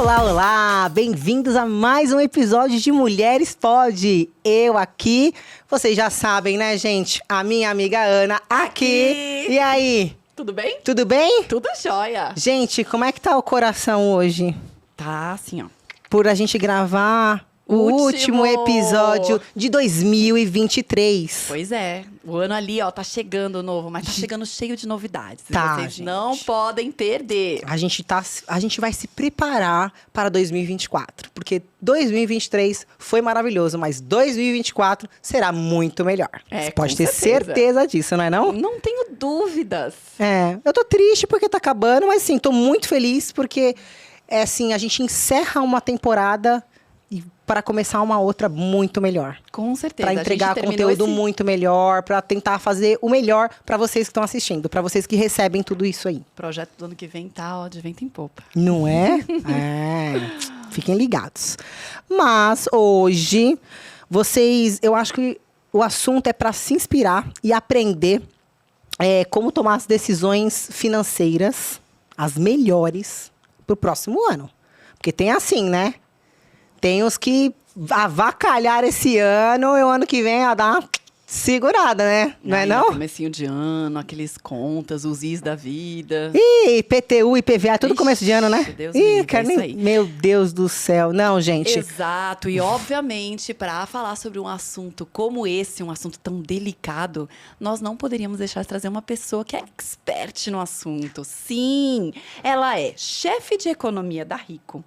Olá, olá! Bem-vindos a mais um episódio de Mulheres Pod. Eu aqui, vocês já sabem, né, gente? A minha amiga Ana aqui. E aí? Tudo bem? Tudo bem? Tudo jóia. Gente, como é que tá o coração hoje? Tá assim, ó. Por a gente gravar o último episódio de 2023. Pois é. O ano ali, ó, tá chegando novo, mas tá chegando cheio de novidades. Tá, Vocês gente. não podem perder. A gente vai se preparar para 2024, porque 2023 foi maravilhoso, mas 2024 será muito melhor. É, Você pode com ter certeza. certeza disso, não é não? Não tenho dúvidas. É, eu tô triste porque tá acabando, mas sim, tô muito feliz porque assim, a gente encerra uma temporada para começar uma outra muito melhor. Com certeza. Para entregar A gente terminou conteúdo muito melhor, para tentar fazer o melhor para vocês que estão assistindo, para vocês que recebem tudo isso aí. projeto do ano que vem tá, ó, de vento em popa. Não é? É. Fiquem ligados. Mas hoje, eu acho que o assunto é para se inspirar e aprender como tomar as decisões financeiras, as melhores, para o próximo ano. Porque tem assim, né? Tem os que avacalharam esse ano e o ano que vem a dar uma segurada, né? Não é Aí, não? no comecinho de ano, aqueles contas, os is da vida. Ih, IPTU, IPVA, tudo Ixi, começo de ano, né? Deus me livre, é isso aí. Meu Deus do céu. Não, gente. Exato, e obviamente, para falar sobre um assunto como esse, um assunto tão delicado, nós não poderíamos deixar de trazer uma pessoa que é expert no assunto. Sim, ela é chefe de economia da Rico,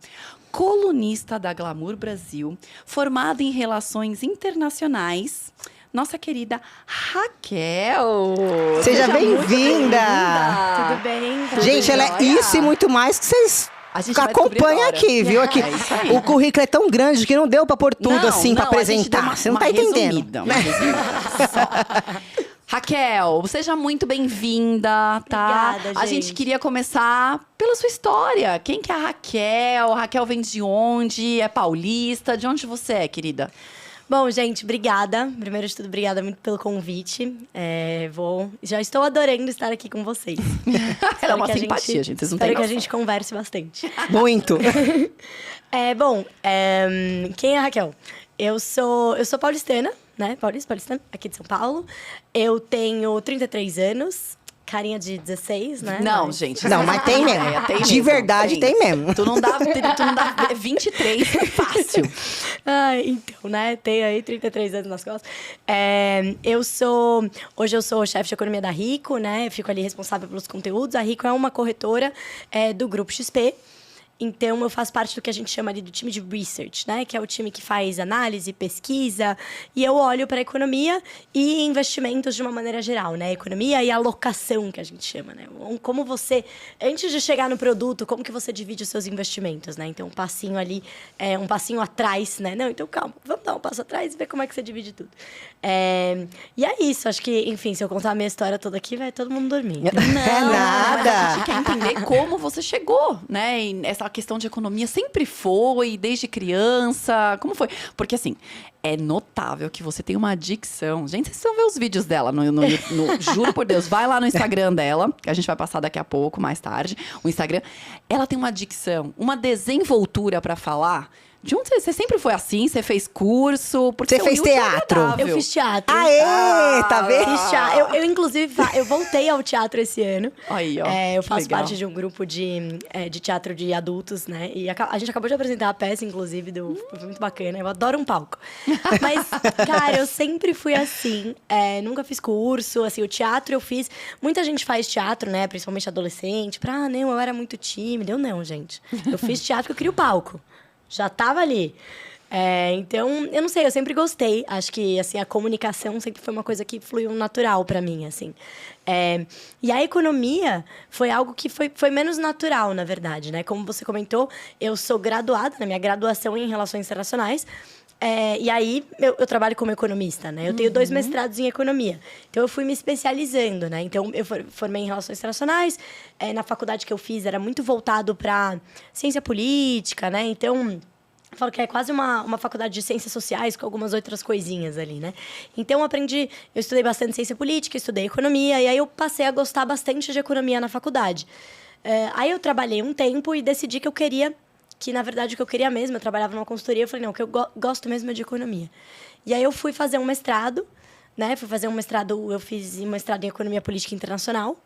colunista da Glamour Brasil, formada em relações internacionais. Nossa querida Raquel. Seja muito bem-vinda. Tudo bem? Tudo Gente, ela é jóia? isso e muito mais que vocês A gente vai descobrir acompanham agora. aqui, viu? Aqui, É isso aí. o currículo é tão grande que não deu pra pôr tudo assim pra a gente deu apresentar. Você não uma tá entendendo. resumida, uma resumida só. Raquel, seja muito bem-vinda, tá? Obrigada, A gente gente. queria começar pela sua história. Quem que é a Raquel? Raquel vem de onde? É paulista? De onde você é, querida? Bom, gente, obrigada. Primeiro de tudo, obrigada muito pelo convite. Já estou adorando estar aqui com vocês. Ela é uma Espero que a simpatia, gente. Vocês não Espero têm que a noção. gente converse bastante. Muito. Quem é a Raquel? Eu sou paulistana, né? Paulistana, aqui de São Paulo. Eu tenho 33 anos, carinha de 16, né? Não, Mas- gente. Não, mas tem mesmo. Tem De verdade, tem mesmo. Tu não dá 23, é fácil. Então, né? Tenho aí 33 anos nas costas. Hoje eu sou chefe de economia da Rico, né? Fico ali responsável pelos conteúdos. A Rico é uma corretora do Grupo XP. Então, eu faço parte do que a gente chama ali do time de research, né? Que é o time que faz análise, pesquisa. E eu olho para a economia e investimentos de uma maneira geral, né? Economia e alocação, que a gente chama, né? Como você, antes de chegar no produto, como que você divide os seus investimentos, né? Então, um passinho ali, um passinho atrás, né? Não, então calma, vamos dar um passo atrás e ver como é que você divide tudo. E é isso, acho que, enfim, se eu contar a minha história toda aqui, vai todo mundo dormir. É nada. A gente quer entender como você chegou, né? E essa questão de economia sempre foi, desde criança. Como foi? Porque, assim, é notável que você tem uma dicção. Gente, vocês vão ver os vídeos dela juro por Deus, vai lá no Instagram dela, que a gente vai passar daqui a pouco, mais tarde, o Instagram. Ela tem uma dicção, uma desenvoltura pra falar. De onde você sempre foi assim? Você fez curso? Porque Você seu fez Yuri é teatro? agradável. Eu fiz teatro. Aê, tá vendo? Fiz teatro. Eu, inclusive, eu voltei ao teatro esse ano. Aí, ó. Eu faço legal. parte de um grupo de teatro de adultos, né? E a gente acabou de apresentar a peça, inclusive, foi muito bacana. Eu adoro um palco. Mas, cara, eu sempre fui assim. Nunca fiz curso, assim, o teatro eu fiz. Muita gente faz teatro, né? Principalmente adolescente. Não, eu era muito tímida. Eu não, gente. Eu fiz teatro porque eu queria o palco. Já tava ali. Então, eu não sei, eu sempre gostei. Acho que, assim, a comunicação sempre foi uma coisa que fluiu natural pra mim, assim. E a economia foi algo que foi menos natural, na verdade, né? Como você comentou, eu sou graduada, na minha graduação em Relações Internacionais. E aí, eu trabalho como economista, né? Eu tenho 2 mestrados em economia. Então, eu fui me especializando, né? Então, eu formei em Relações Internacionais. Na faculdade que eu fiz, era muito voltado para ciência política, né? Então, eu falo que é quase uma faculdade de ciências sociais com algumas outras coisinhas ali, né? Então, eu estudei bastante ciência política, estudei economia. E aí, eu passei a gostar bastante de economia na faculdade. Aí, eu trabalhei um tempo e decidi que eu queria que, na verdade, o que eu queria mesmo, eu trabalhava numa consultoria, eu falei, não, o que eu gosto mesmo é de economia. E aí eu fui fazer um mestrado, né? Eu fiz um mestrado em Economia Política Internacional.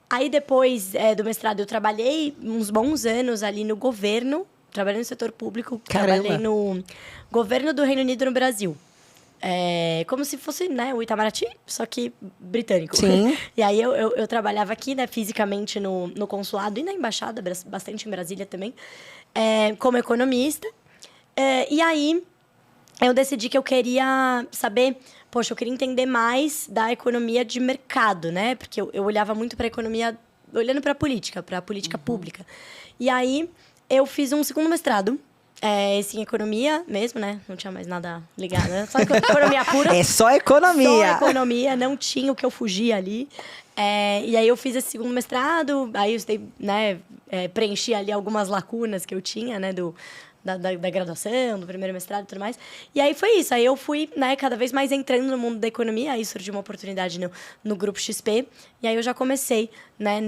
Aí, depois do mestrado, eu trabalhei uns bons anos ali no governo, trabalhei no setor público, trabalhei no governo do Reino Unido no Brasil. Como se fosse, né, o Itamaraty, só que britânico. Sim. E aí eu trabalhava aqui, né, fisicamente no consulado e na embaixada, bastante em Brasília também, como economista. E aí eu decidi que eu queria saber, poxa, eu queria entender mais da economia de mercado, né? Porque eu olhava muito para a economia, olhando para a política pública. E aí eu fiz um segundo mestrado, esse em economia mesmo, né? Não tinha mais nada ligado, né? Só economia pura. É só economia. Só economia, não tinha o que eu fugia ali. E aí eu fiz esse segundo mestrado, aí eu né, preenchi ali algumas lacunas que eu tinha, né? Da graduação, do primeiro mestrado e tudo mais. E aí foi isso. Aí eu fui, né, cada vez mais entrando no mundo da economia. Aí surgiu uma oportunidade no Grupo XP. E aí eu já comecei, né,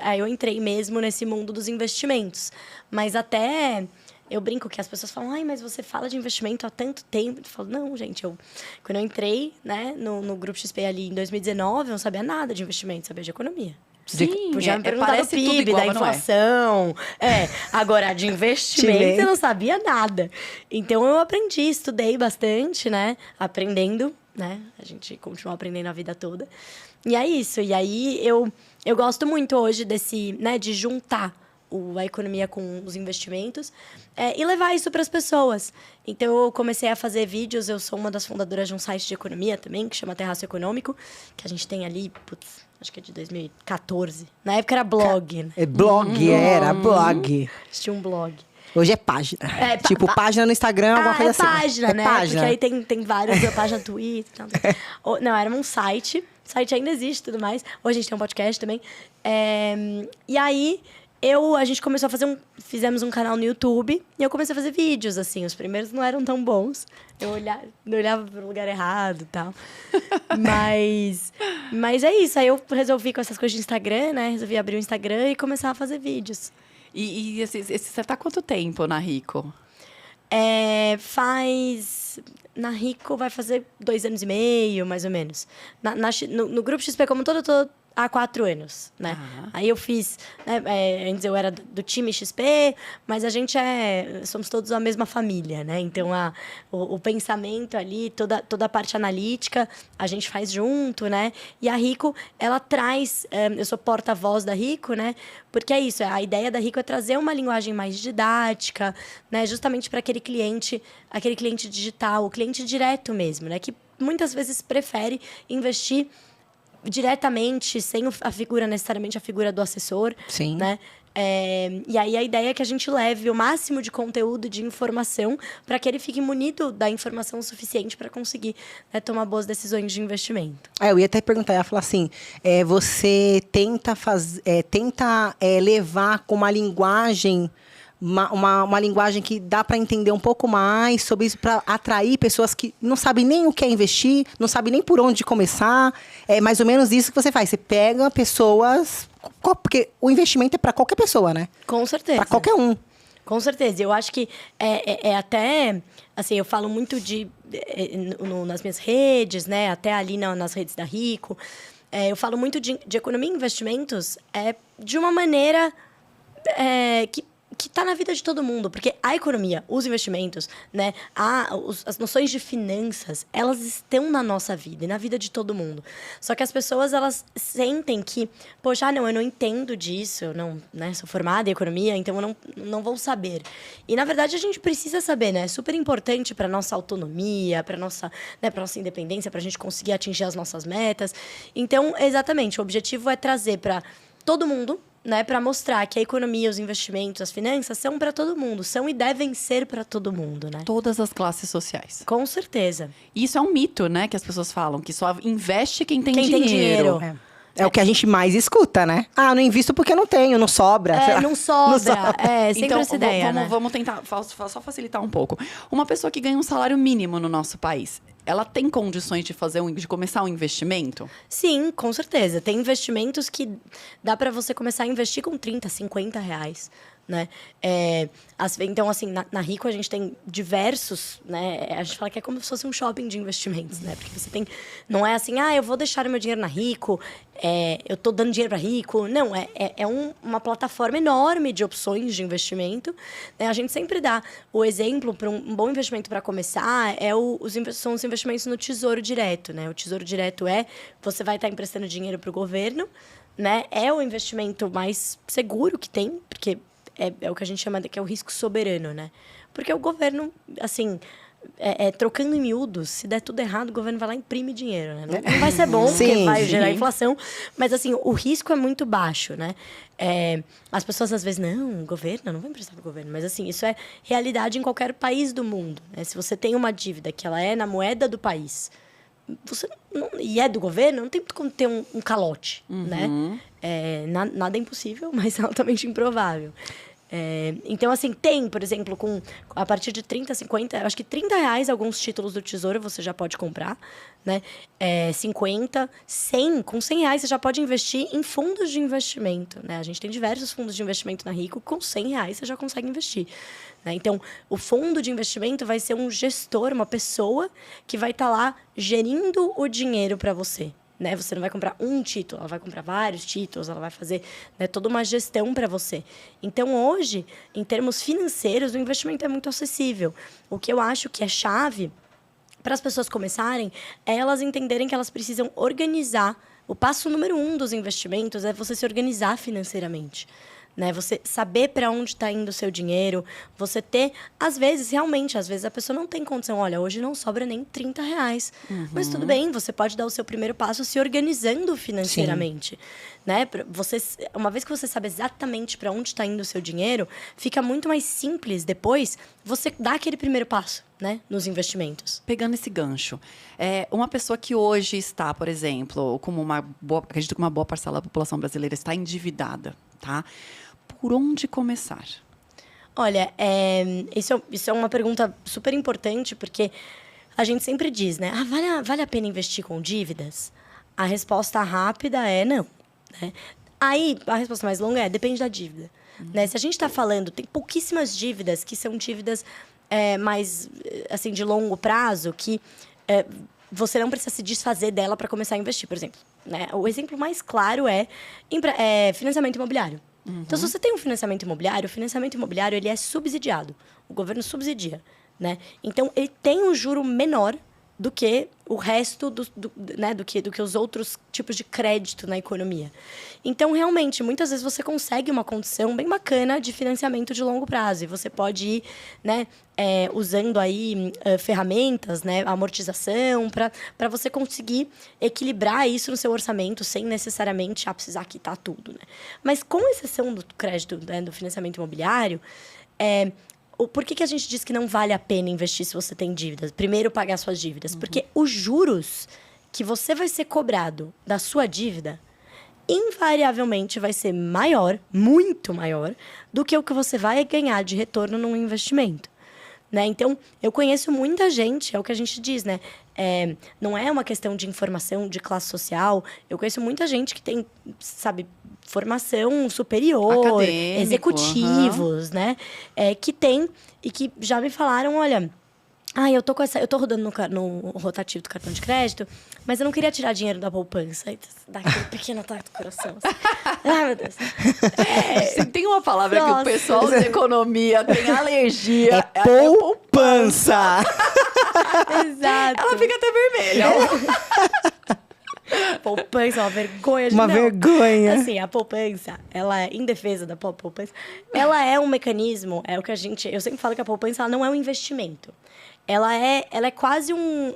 aí eu entrei mesmo nesse mundo dos investimentos. Mas até... Eu brinco que as pessoas falam, ai, mas você fala de investimento há tanto tempo. Eu falo, não, gente, quando eu entrei, né, no Grupo XP ali em 2019, eu não sabia nada de investimento, sabia de economia. Sim, Já me perguntaram do parece tudo PIB, igual, da mas não é. inflação. Agora, de investimento, eu não sabia nada. Então, eu aprendi, estudei bastante, né? Aprendendo, né? A gente continua aprendendo a vida toda. E é isso. E aí, eu gosto muito hoje né, de juntar a economia com os investimentos e levar isso para as pessoas. Então, eu comecei a fazer vídeos. Eu sou uma das fundadoras de um site de economia também, que chama Terraço Econômico, que a gente tem ali, acho que é de 2014. Na época era blog. Era blog. Tinha um blog. Hoje é página. Tipo, página no Instagram, alguma coisa assim. Página, né? Página. Porque aí tem várias, página no Twitter e tal. Não, era um site. O site ainda existe e tudo mais. Hoje a gente tem um podcast também. E aí... a gente começou a fizemos um canal no YouTube e eu comecei a fazer vídeos, assim. Os primeiros não eram tão bons. Eu olhava para o lugar errado e tal. Mas é isso. Aí eu resolvi com essas coisas de Instagram, né? Resolvi abrir o Instagram e começar a fazer vídeos. E você tá há quanto tempo na Rico? Na Rico vai fazer 2 anos e meio, mais ou menos. No Grupo XP, como todo, eu tô há 4 anos, né? Aí eu fiz... Né, antes eu era do time XP, mas a gente somos todos a mesma família, né? Então, o pensamento ali, toda a parte analítica, a gente faz junto, né? E a Rico, ela traz... eu sou porta-voz da Rico, né? Porque é isso, a ideia da Rico é trazer uma linguagem mais didática, né? Justamente para aquele cliente digital, o cliente direto mesmo, né? Que muitas vezes prefere investir diretamente, sem necessariamente a figura do assessor. Sim. Né? E aí a ideia é que a gente leve o máximo de conteúdo, de informação, para que ele fique munido da informação suficiente para conseguir, né, tomar boas decisões de investimento. Eu ia até perguntar, eu ia falar assim, você tenta levar com uma linguagem... Uma linguagem que dá para entender um pouco mais sobre isso, para atrair pessoas que não sabem nem o que é investir, não sabem nem por onde começar. É mais ou menos isso que você faz. Você pega pessoas... Porque o investimento é para qualquer pessoa, né? Com certeza. Para qualquer um. Com certeza. Eu acho que até... Assim, eu falo muito nas minhas redes, né? Até ali nas redes da Rico. Eu falo muito de economia e investimentos de uma maneira que está na vida de todo mundo, porque a economia, os investimentos, né, as noções de finanças, elas estão na nossa vida e na vida de todo mundo. Só que as pessoas, elas sentem que, poxa, não, eu não entendo disso, eu não, né, sou formada em economia, então eu não vou saber. E, na verdade, a gente precisa saber, né? É super importante para nossa autonomia, para nossa independência, para a gente conseguir atingir as nossas metas. Então, exatamente, o objetivo é trazer para todo mundo, né, para mostrar que a economia, os investimentos, as finanças são para todo mundo, são e devem ser para todo mundo, né? Todas as classes sociais. Com certeza. E isso é um mito, né, que as pessoas falam, que só investe quem tem Tem dinheiro. É o que a gente mais escuta, né? Não invisto porque não tenho, não sobra. Não sobra. Sempre então, essa ideia, né? Vamos tentar só facilitar um pouco. Uma pessoa que ganha um salário mínimo no nosso país, ela tem condições de começar um investimento? Sim, com certeza. Tem investimentos que dá para você começar a investir com 30, 50 reais. né? Então, assim, na Rico a gente tem diversos, né? A gente fala que é como se fosse um shopping de investimentos, né? Porque você tem... Não é assim, eu vou deixar o meu dinheiro na Rico, eu tô dando dinheiro para Rico. Não, uma plataforma enorme de opções de investimento, né? A gente sempre dá o exemplo para um bom investimento para começar, são os investimentos no Tesouro Direto, né? O Tesouro Direto você vai estar emprestando dinheiro para o governo, né? É o investimento mais seguro que tem, porque é o que a gente chama que é o risco soberano, né? Porque o governo, assim, trocando em miúdos, se der tudo errado, o governo vai lá e imprime dinheiro, né? Não vai ser bom, porque vai gerar inflação, mas, assim, o risco é muito baixo, né? As pessoas, às vezes, não, governo, não vou emprestar para o governo. Mas, assim, isso é realidade em qualquer país do mundo, né? Se você tem uma dívida que ela é na moeda do país, e é do governo, não tem como ter um calote, né? Nada é impossível, mas é altamente improvável. Então, assim, tem, por exemplo, a partir de 30, 50, acho que R$30 alguns títulos do Tesouro você já pode comprar, né? 50, 100, com R$100 você já pode investir em fundos de investimento, né? A gente tem diversos fundos de investimento na Rico, com R$100 você já consegue investir, né? Então, o fundo de investimento vai ser um gestor, uma pessoa que vai estar lá gerindo o dinheiro para você. Né? Você não vai comprar um título, ela vai comprar vários títulos, ela vai fazer, né, toda uma gestão para você. Então, hoje, em termos financeiros, o investimento é muito acessível. O que eu acho que é chave para as pessoas começarem é elas entenderem que elas precisam organizar. O passo número 1 dos investimentos é você se organizar financeiramente. Né? Você saber para onde está indo o seu dinheiro, você ter, às vezes a pessoa não tem condição, olha, hoje não sobra nem R$30. Mas tudo bem, você pode dar o seu primeiro passo se organizando financeiramente. Né? Uma vez que você sabe exatamente para onde está indo o seu dinheiro, fica muito mais simples depois você dar aquele primeiro passo, né, nos investimentos. Pegando esse gancho, uma pessoa que hoje está, por exemplo, acredito que uma boa parcela da população brasileira está endividada, tá? Por onde começar? Olha, isso é uma pergunta super importante, porque a gente sempre diz, né? Vale a pena investir com dívidas? A resposta rápida é não. Né? Aí, a resposta mais longa depende da dívida. Né? Se a gente está falando, tem pouquíssimas dívidas que são dívidas mais, assim, de longo prazo, que você não precisa se desfazer dela para começar a investir, por exemplo. Né? O exemplo mais claro é financiamento imobiliário. Então, se você tem um financiamento imobiliário, o financiamento imobiliário ele é subsidiado. O governo subsidia. Né? Então, ele tem um juro menor do que o resto, né, do que os outros tipos de crédito na economia. Então, realmente, muitas vezes você consegue uma condição bem bacana de financiamento de longo prazo. E você pode ir, né, usando aí ferramentas, né, amortização, para você conseguir equilibrar isso no seu orçamento sem necessariamente precisar quitar tudo. Né? Mas, com exceção do crédito, né, do financiamento imobiliário, por que a gente diz que não vale a pena investir se você tem dívidas? Primeiro, pagar suas dívidas. Porque os juros que você vai ser cobrado da sua dívida, invariavelmente vai ser maior, muito maior, do que o que você vai ganhar de retorno num investimento. Né? Então, eu conheço muita gente, é o que a gente diz, né? Não é uma questão de informação, de classe social. Eu conheço muita gente que tem, sabe, formação superior, acadêmico, executivos, né? Que tem e que já me falaram, olha, eu tô rodando no rotativo do cartão de crédito, mas eu não queria tirar dinheiro da poupança. Aí dá aquele pequeno ataque do coração. Assim. Ai, meu Deus. Se tem uma palavra que o pessoal da economia tem alergia, é poupança. Exato. Ela fica até vermelha. Poupança é uma vergonha. Uma vergonha. Assim, a poupança, ela é, em defesa da poupança, ela é um mecanismo, é o que eu sempre falo que a poupança ela não é um investimento. Ela é quase um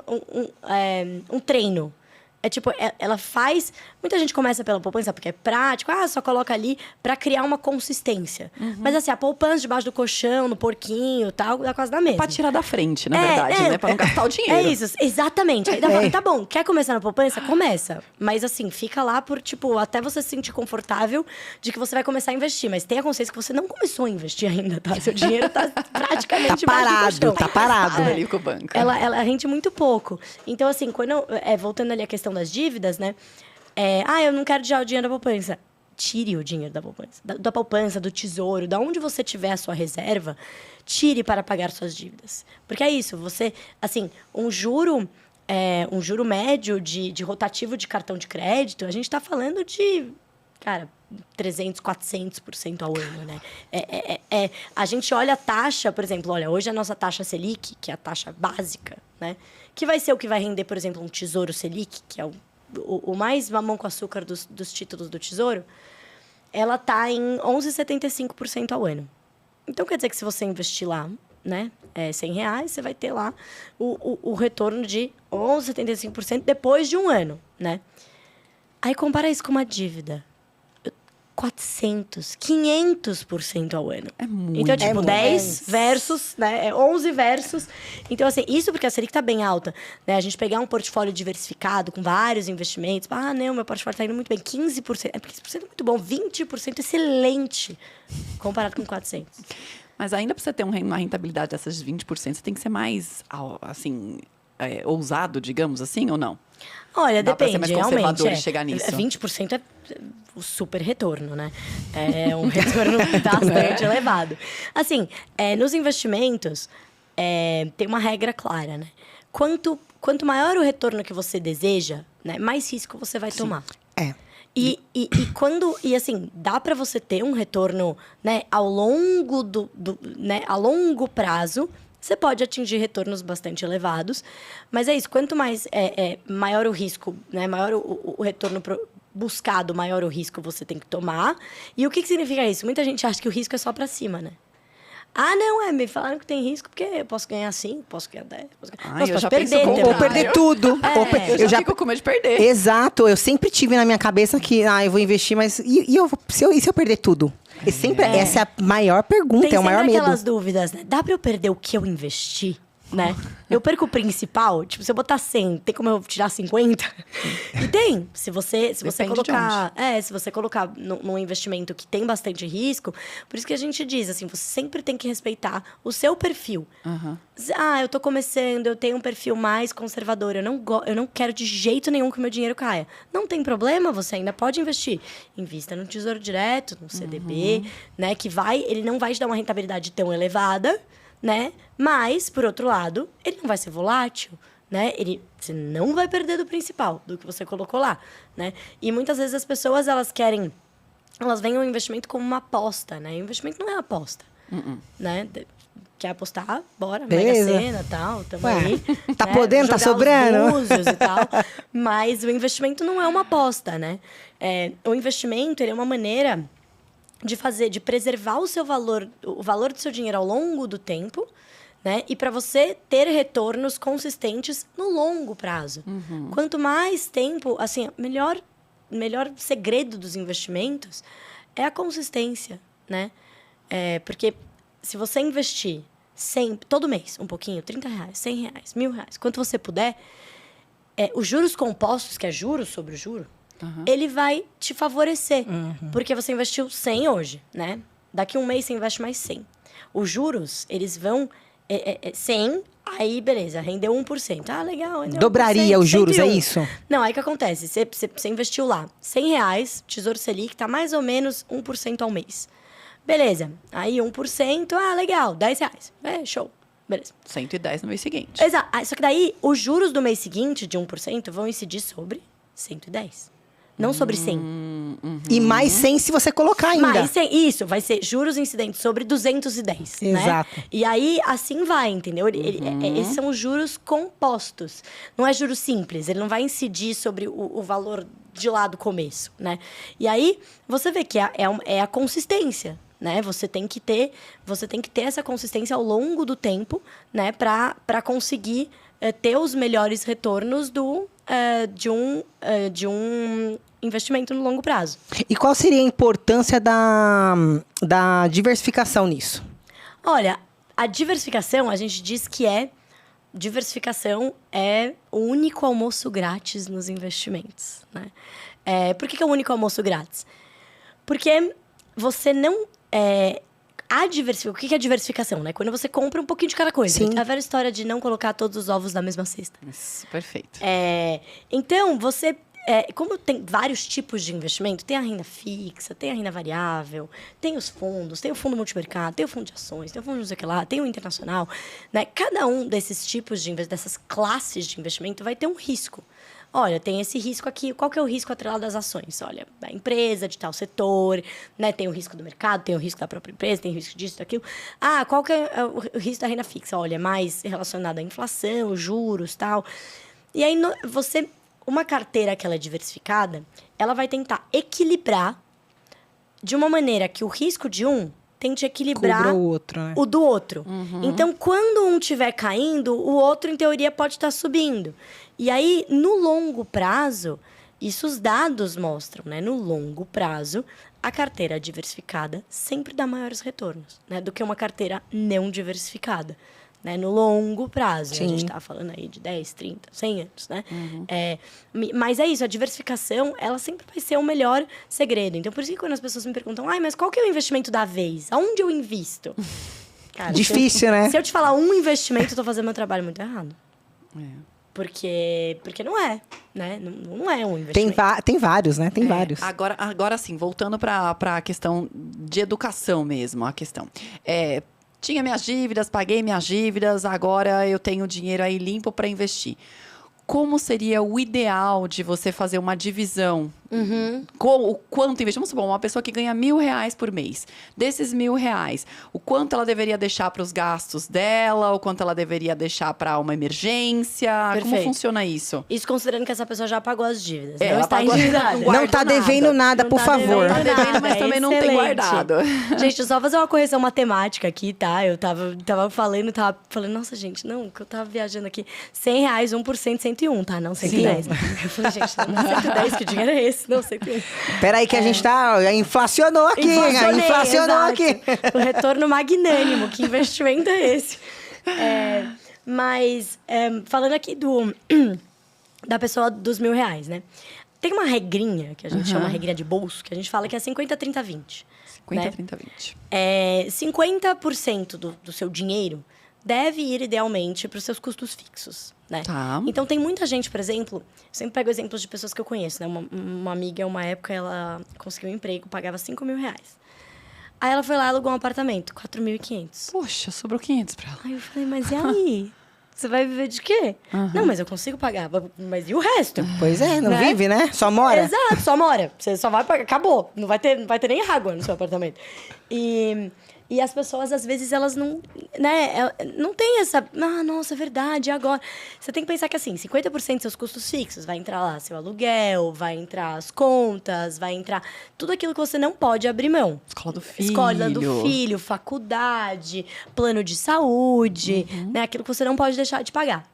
treino. Tipo, ela faz... Muita gente começa pela poupança porque é prático. Só coloca ali pra criar uma consistência. Mas assim, a poupança debaixo do colchão, no porquinho e tal, dá quase da mesma. Pra tirar da frente, na verdade, né? Pra não gastar o dinheiro. É isso, exatamente. Aí fala, tá bom, quer começar na poupança? Começa. Mas assim, fica lá por, tipo, até você se sentir confortável de que você vai começar a investir. Mas tenha consciência que você não começou a investir ainda, tá? Seu dinheiro tá praticamente debaixo do colchão. Tá parado. Ali com o banco. Ela rende muito pouco. Então, assim, voltando ali à questão das dívidas, né? Eu não quero tirar o dinheiro da poupança. tire o dinheiro da poupança. Da poupança, do tesouro, da onde você tiver a sua reserva, tire para pagar suas dívidas. Porque é isso, você, assim, um juro médio de rotativo de cartão de crédito, a gente está falando de, cara, 300%, 400% ao ano, né? A gente olha a taxa, por exemplo, olha, hoje a nossa taxa Selic, que é a taxa básica, né? Que vai ser o que vai render, por exemplo, um Tesouro Selic, que é o mais mamão com açúcar dos títulos do Tesouro, ela está em 11,75% ao ano. Então, quer dizer que se você investir lá, né, R$100, você vai ter lá o retorno de 11,75% depois de um ano, né? Aí, compara isso com uma dívida. 400, 500% ao ano. É muito. Então, tipo, muito. 10 versus, né? 11 versus. Então, assim, isso porque a Selic tá bem alta, né? A gente pegar um portfólio diversificado com vários investimentos. Ah, não, meu portfólio tá indo muito bem. 15%. 15% é muito bom. 20% é excelente comparado com 400. Mas ainda para você ter uma rentabilidade dessas de 20%, você tem que ser mais, assim, ousado, digamos assim, ou não? Olha, Dá pra ser depende, mais conservador realmente. e chegar nisso. 20% é o super retorno, né? É um retorno bastante elevado. Assim, nos investimentos, tem uma regra clara, né? Quanto maior o retorno que você deseja, né, mais risco você vai tomar. E assim, dá para você ter um retorno, né, ao longo né, a longo prazo. Você pode atingir retornos bastante elevados, mas é isso. Quanto mais maior o risco, né, maior o retorno buscado, maior o risco você tem que tomar. E o que significa isso? Muita gente acha que o risco é só para cima, né? Ah, não, me falaram que tem risco porque eu posso ganhar 5, posso ganhar 10. Eu posso já perder. penso Ou perder tudo. Eu já fico com medo de perder. Exato, eu sempre tive na minha cabeça que, eu vou investir, mas se eu perder tudo? E sempre, essa é a maior pergunta, Tem é o maior sempre medo. aquelas dúvidas, né? Dá pra eu perder o que eu investi? Né? Eu perco o principal, tipo, se eu botar 100, tem como eu tirar 50? E tem. Se você colocar, se você colocar num investimento que tem bastante risco, por isso que a gente diz, assim, você sempre tem que respeitar o seu perfil. Uhum. Eu tô começando, eu tenho um perfil mais conservador, eu não quero de jeito nenhum que o meu dinheiro caia. Não tem problema, você ainda pode investir. Invista no Tesouro Direto, no CDB, né, que ele não vai te dar uma rentabilidade tão elevada, né? Mas, por outro lado, ele não vai ser volátil, né? Você não vai perder do principal, do que você colocou lá, né? E muitas vezes as pessoas, elas veem o investimento como uma aposta, né? E o investimento não é aposta, né? Quer apostar? Bora, Mega Sena e tal, tamo aí. Tá né? podendo, tá Jogar sobrando. os búzios e tal. Mas o investimento não é uma aposta, né? O investimento, ele é uma maneira de preservar o valor do seu dinheiro ao longo do tempo, né? E para você ter retornos consistentes no longo prazo. Quanto mais tempo, assim, melhor segredo dos investimentos é a consistência, né? Porque se você investir todo mês, um pouquinho, R$30, R$100, R$1.000, quanto você puder, os juros compostos, que é juros sobre o juro, ele vai te favorecer. Porque você investiu 100 hoje, né? Daqui a um mês você investe mais 100. Os juros, eles vão 100, aí beleza, rendeu 1%. Ah, legal. Rendeu Dobraria 1%, os juros, 101. é isso? Não, aí o que acontece? Você investiu lá R$100, Tesouro Selic, tá mais ou menos 1% ao mês. Beleza, aí 1%, legal, R$10. Show. Beleza. 110 no mês seguinte. Exato. Só que daí, os juros do mês seguinte, de 1%, vão incidir sobre 110. Não sobre 100. E mais 100 se você colocar ainda. Mais 100. Isso, vai ser juros incidentes sobre 210. Exato. Né? E aí, assim vai, entendeu? Esses são os juros compostos. Não é juros simples. Ele não vai incidir sobre o valor de lá do começo, né? E aí, você vê que é a consistência. Né? Você tem que ter essa consistência ao longo do tempo, né? Para conseguir ter os melhores retornos de um investimento no longo prazo. E qual seria a importância da diversificação nisso? Olha, a diversificação, a gente diz que diversificação é o único almoço grátis nos investimentos, né? Por que é o único almoço grátis? Porque você não... O que é diversificação, né? Quando você compra um pouquinho de cada coisa. Sim. É a velha história de não colocar todos os ovos na mesma cesta. Isso, perfeito. Então, você... como tem vários tipos de investimento, tem a renda fixa, tem a renda variável, tem os fundos, tem o fundo multimercado, tem o fundo de ações, tem o fundo de não sei o que lá, tem o internacional, né? Cada um desses tipos dessas classes de investimento vai ter um risco. Olha, tem esse risco aqui. Qual que é o risco atrelado às ações? Olha, da empresa, de tal setor, né? Tem o risco do mercado, tem o risco da própria empresa, tem o risco disso, daquilo. Qual que é o risco da renda fixa? Olha, é mais relacionado à inflação, juros, tal. E aí, uma carteira que ela é diversificada, ela vai tentar equilibrar de uma maneira que o risco de um tente equilibrar Cubra o outro, né? o do outro. Então, quando um estiver caindo, o outro, em teoria, pode estar subindo. E aí, no longo prazo, isso os dados mostram, né? No longo prazo, a carteira diversificada sempre dá maiores retornos, né? Do que uma carteira não diversificada. Né, no longo prazo. A gente está falando aí de 10, 30, 100 anos, né? Mas é isso, a diversificação, ela sempre vai ser o melhor segredo. Então, por isso que quando as pessoas me perguntam, mas qual que é o investimento da vez? Aonde eu invisto? Cara, difícil, né? Se eu te falar um investimento, eu tô fazendo meu trabalho muito errado. Porque não é, né? Não é um investimento. Tem vários, né? Tem vários. Agora sim, voltando para a questão de educação mesmo, a questão. Tinha minhas dívidas, paguei minhas dívidas, agora eu tenho dinheiro aí limpo para investir. Como seria o ideal de você fazer uma divisão? O quanto investir? Vamos supor, uma pessoa que ganha R$1.000 por mês. Desses R$1.000, o quanto ela deveria deixar para os gastos dela? O quanto ela deveria deixar para uma emergência? Perfeito. Como funciona isso? Isso considerando que essa pessoa já pagou as dívidas. Não Não está endividada. Não está devendo nada, por favor. Tá devendo, mas também não tem Excelente. guardado. Gente, só fazer uma correção matemática aqui, tá? Eu tava falando, nossa, gente, não, que eu tava viajando aqui. R$100, 1%, 101, tá? Não 110. Eu falei, gente, não 110, que dinheiro é esse? Não, 101. Peraí que a gente inflacionou aqui, inflacionou exato. aqui. O retorno magnânimo, que investimento é esse? Mas, falando aqui da pessoa dos R$1.000, né? Tem uma regrinha, que a gente chama regrinha de bolso, que a gente fala que é 50, 30, 20. 50, né? 30, 20. 50% do seu dinheiro deve ir, idealmente, para os seus custos fixos, né? Tá. Então, tem muita gente, por exemplo... Eu sempre pego exemplos de pessoas que eu conheço, né? Uma amiga, uma época, ela conseguiu um emprego, pagava R$5.000. Aí, ela foi lá e alugou um apartamento, 4.500. Poxa, sobrou 500 para ela. Aí, eu falei, mas e aí? Você vai viver de quê? Não, mas eu consigo pagar. Mas e o resto? Pois é, não Né? vive, né? Só mora. Exato, só mora. Você só vai pagar. Acabou. Não vai ter nem água no seu apartamento. E as pessoas, às vezes, elas não... né? Não tem essa... nossa, é verdade, e agora? Você tem que pensar que, assim, 50% dos seus custos fixos vai entrar lá seu aluguel, vai entrar as contas, vai entrar... Tudo aquilo que você não pode abrir mão. Escola do filho. Escola do filho, faculdade, plano de saúde, né? Aquilo que você não pode deixar de pagar.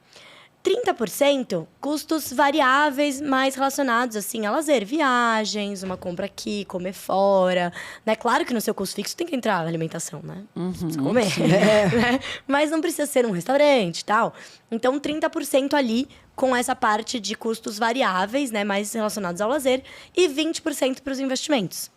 30%, custos variáveis mais relacionados, assim, a lazer, viagens, uma compra aqui, comer fora, né? Claro que no seu custo fixo tem que entrar a alimentação, né? Precisa comer, né? Mas não precisa ser um restaurante e tal. Então, 30% ali com essa parte de custos variáveis, né? Mais relacionados ao lazer e 20% para os investimentos.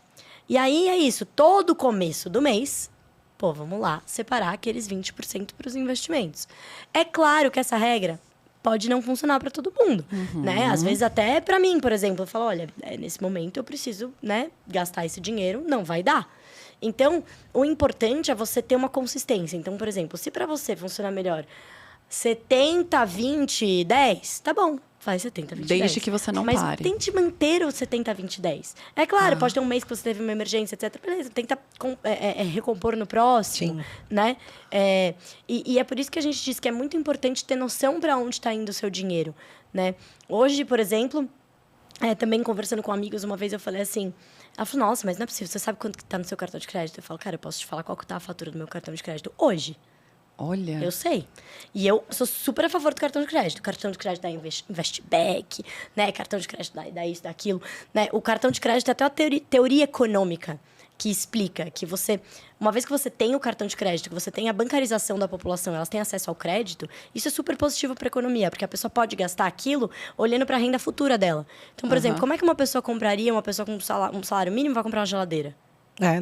E aí, é isso. Todo começo do mês... vamos lá, separar aqueles 20% para os investimentos. É claro que essa regra pode não funcionar para todo mundo, né? Às vezes até para mim, por exemplo, eu falo, olha, nesse momento eu preciso, né, gastar esse dinheiro, não vai dar. Então, o importante é você ter uma consistência. Então, por exemplo, se para você funcionar melhor 70, 20, 10, tá bom. Faz 70, 20, Desde 10. que você não Mas pare. tente manter o 70, 20, 10. É claro, pode ter um mês que você teve uma emergência, etc. Beleza, tenta recompor no próximo, né? E é por isso que a gente diz que é muito importante ter noção para onde está indo o seu dinheiro, né? Hoje, por exemplo, também conversando com amigos, uma vez eu falei assim... Ela falou, nossa, mas não é possível, você sabe quanto que tá no seu cartão de crédito? Eu falo, cara, eu posso te falar qual que tá a fatura do meu cartão de crédito hoje. Olha. Eu sei. E eu sou super a favor do cartão de crédito. Cartão de crédito da Investback, né? Cartão de crédito da isso, daquilo. Né? O cartão de crédito é até uma teoria econômica que explica que você... Uma vez que você tem o cartão de crédito, que você tem a bancarização da população, elas têm acesso ao crédito, isso é super positivo para a economia, porque a pessoa pode gastar aquilo olhando para a renda futura dela. Então, por exemplo, como é que uma pessoa com um salário mínimo vai comprar uma geladeira?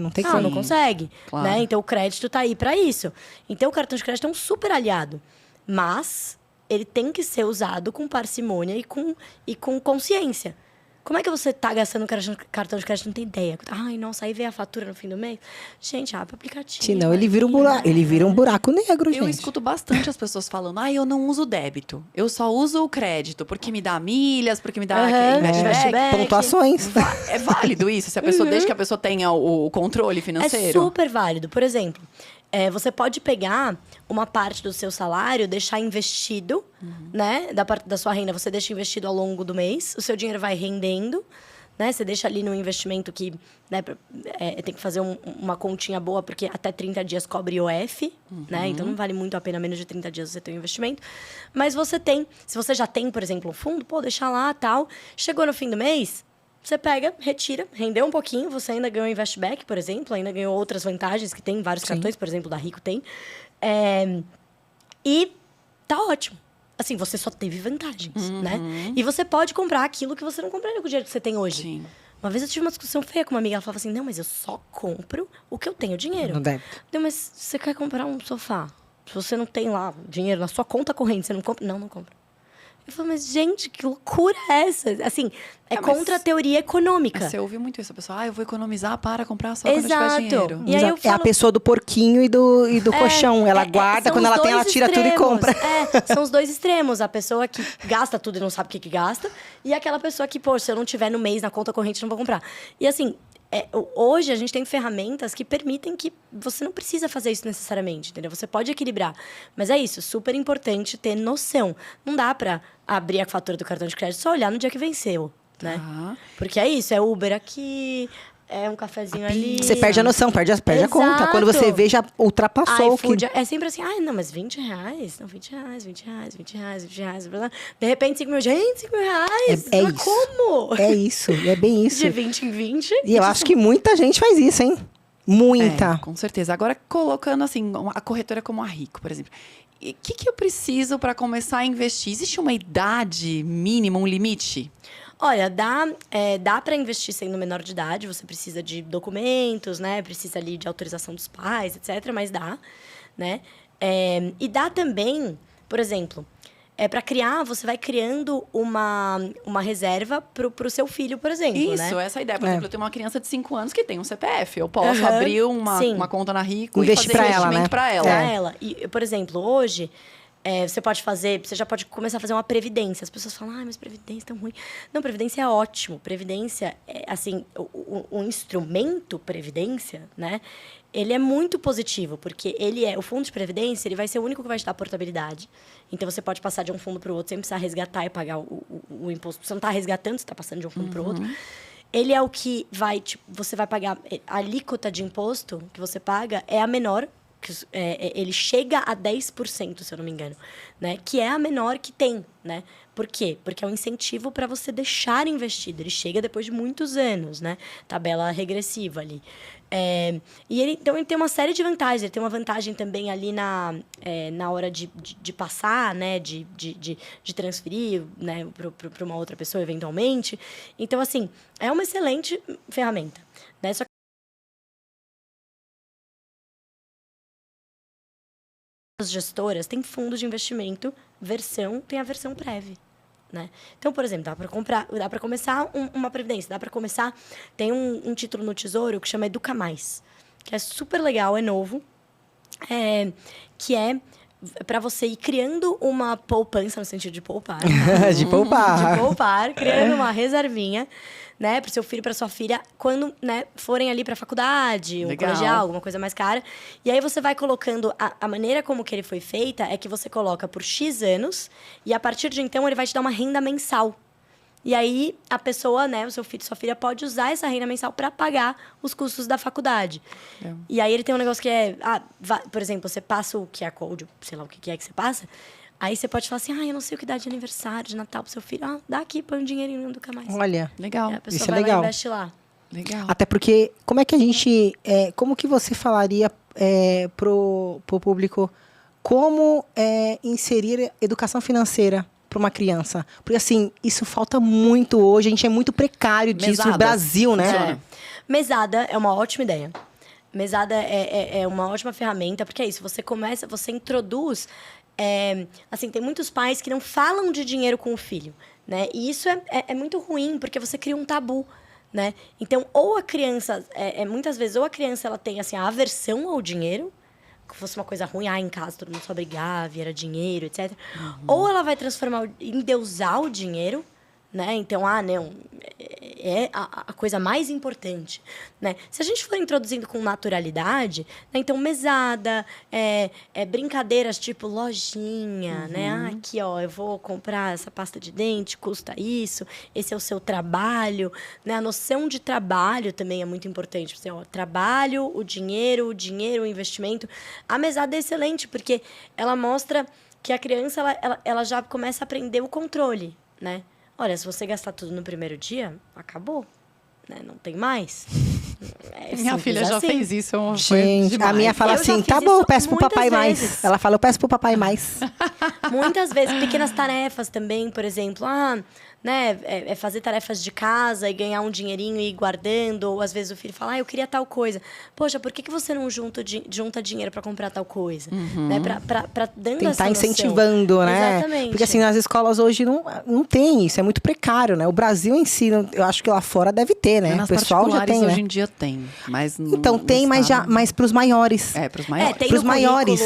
Não tem como. Não consegue, Claro. né? Então, o crédito tá aí para isso. Então, o cartão de crédito é um super aliado. Mas, ele tem que ser usado com parcimônia e com consciência. Como é que você tá gastando cartão de crédito? Não tem ideia. Ai, nossa, aí vem a fatura no fim do mês. Gente, abre o aplicativo. Senão ele vira um buraco negro, gente. Eu escuto bastante as pessoas falando, eu não uso débito. Eu só uso o crédito, porque me dá milhas, porque me dá cashback. Pontuações. É válido isso? Se a pessoa, desde que a pessoa tenha o controle financeiro? É super válido. Por exemplo, você pode pegar uma parte do seu salário, deixar investido, né? Da parte da sua renda, você deixa investido ao longo do mês. O seu dinheiro vai rendendo, né? Você deixa ali no investimento que, né, tem que fazer uma continha boa, porque até 30 dias cobre IOF, né? Então, não vale muito a pena, menos de 30 dias você ter um investimento. Mas você tem, se você já tem, por exemplo, um fundo, deixa lá, tal. Chegou no fim do mês, você pega, retira, rendeu um pouquinho, você ainda ganhou investback, por exemplo, ainda ganhou outras vantagens que tem, vários cartões, por exemplo, da Rico tem. E tá ótimo. Assim, você só teve vantagens, né? E você pode comprar aquilo que você não compraria com o dinheiro que você tem hoje. Sim. Uma vez eu tive uma discussão feia com uma amiga, ela falava assim, não, mas eu só compro o que eu tenho dinheiro. Não deve. Não, mas você quer comprar um sofá? Se você não tem lá dinheiro na sua conta corrente, você não compra? Não compra. Eu falei, mas gente, que loucura é essa? Assim, contra a teoria econômica. Você ouve muito isso, a pessoa, eu vou economizar para comprar só quando eu tiver dinheiro. E aí eu É a pessoa do porquinho e do colchão. Ela guarda, quando ela tem, ela tira tudo e compra. São os dois extremos. A pessoa que gasta tudo e não sabe o que gasta. E aquela pessoa que, se eu não tiver no mês na conta corrente, não vou comprar. E assim, hoje a gente tem ferramentas que permitem que você não precisa fazer isso necessariamente, entendeu? Você pode equilibrar. Mas é isso, super importante ter noção. Não dá pra abrir a fatura do cartão de crédito só olhar no dia que venceu, né? Porque é isso, é Uber aqui, é um cafezinho ali. Você perde a noção, perde a conta. Quando você vê, já ultrapassou o que... É sempre assim, não, mas R$20? Não, R$20. De repente, 5 mil. Gente, 5 mil reais! É mas isso. Como? É isso, é bem isso. De 20 em 20. E eu acho que muita gente faz isso, hein? Muita. Com certeza. Agora, colocando assim, a corretora como a Rico, por exemplo. O que eu preciso para começar a investir? Existe uma idade mínima, um limite? Olha, dá para investir sendo menor de idade. Você precisa de documentos, né? Precisa ali de autorização dos pais, etc. Mas dá, né? E dá também, por exemplo... para criar, você vai criando uma reserva pro seu filho, por exemplo, né? Isso, essa ideia. Por exemplo, eu tenho uma criança de 5 anos que tem um CPF. Eu posso abrir uma conta na Rico Investir e fazer pra ela, investimento né? pra ela. Pra ela. E, por exemplo, hoje... você já pode começar a fazer uma previdência. As pessoas falam, mas previdência é tão ruim. Não, previdência é ótimo. Previdência, assim, o instrumento previdência, né? Ele é muito positivo, porque o fundo de previdência, ele vai ser o único que vai te dar portabilidade. Então, você pode passar de um fundo para o outro sem precisar resgatar e pagar o imposto. Você não está resgatando, você está passando de um fundo para o outro. Ele é o que você vai pagar... A alíquota de imposto que você paga é a menor. Ele chega a 10%, se eu não me engano, né? Que é a menor que tem, né? Por quê? Porque é um incentivo para você deixar investido. Ele chega depois de muitos anos, né? Tabela regressiva ali. Então, ele tem uma série de vantagens. Ele tem uma vantagem também ali na hora de passar, né? De transferir, né? Para uma outra pessoa, eventualmente. Então, assim, é uma excelente ferramenta, né? Só que as gestoras têm fundos de investimento, tem a versão Prev, né? Então, por exemplo, dá para começar uma previdência, dá para começar, tem um título no Tesouro que chama Educa Mais, que é super legal, é novo, que é para você ir criando uma poupança, no sentido de poupar. De poupar. De poupar, criando uma reservinha, né, para o seu filho, para sua filha, quando, né, forem ali para a faculdade, um colegial, alguma coisa mais cara. E aí você vai colocando, a maneira como que ele foi feita é que você coloca por X anos e a partir de então ele vai te dar uma renda mensal. E aí a pessoa, né, o seu filho, sua filha pode usar essa renda mensal para pagar os custos da faculdade. E aí ele tem um negócio que por exemplo, você passa o QR Code, sei lá o que é que você passa. Aí você pode falar assim, eu não sei o que dá de aniversário, de Natal pro seu filho. Dá aqui, põe um dinheirinho no Educa Mais. Olha, legal. A pessoa isso é vai legal. lá e investe lá. Legal. Até porque, como é que a gente... como que você falaria pro público como inserir educação financeira para uma criança? Porque, assim, isso falta muito hoje. A gente é muito precário disso no Brasil, né? Mesada é uma ótima ideia. Mesada é uma ótima ferramenta, porque é isso. Você introduz... assim, tem muitos pais que não falam de dinheiro com o filho. né? E isso é muito ruim, porque você cria um tabu, né? Então, ou a criança, muitas vezes, ou a criança ela tem assim, a aversão ao dinheiro, que fosse uma coisa ruim, em casa todo mundo só brigava, e era dinheiro, etc. Ou ela vai transformar, endeusar o dinheiro, né? Então, não, é a coisa mais importante, né? Se a gente for introduzindo com naturalidade, né? Então, mesada, brincadeiras tipo lojinha, né? Aqui, ó, eu vou comprar essa pasta de dente, custa isso, esse é o seu trabalho, né? A noção de trabalho também é muito importante. Assim, ó, trabalho, o dinheiro, o investimento. A mesada é excelente, porque ela mostra que a criança, ela já começa a aprender o controle, né? Olha, se você gastar tudo no primeiro dia, acabou, né? Não tem mais. Minha filha já fez isso. Gente, a minha fala assim, tá bom, eu peço pro papai mais. Ela fala, eu peço pro papai mais. Muitas vezes, pequenas tarefas também, por exemplo, né, fazer tarefas de casa e ganhar um dinheirinho e ir guardando, ou às vezes o filho fala, eu queria tal coisa. Poxa, por que você não junta dinheiro para comprar tal coisa? Né, pra dando tentar essa noção. incentivando, né? Exatamente. Porque assim, nas escolas hoje não tem isso, é muito precário, né? O Brasil em si, eu acho que lá fora deve ter, né? Nas o pessoal já tem, hoje né? em dia tem, mas então tem, mas pros maiores. Pros maiores. Tem pros no maiores.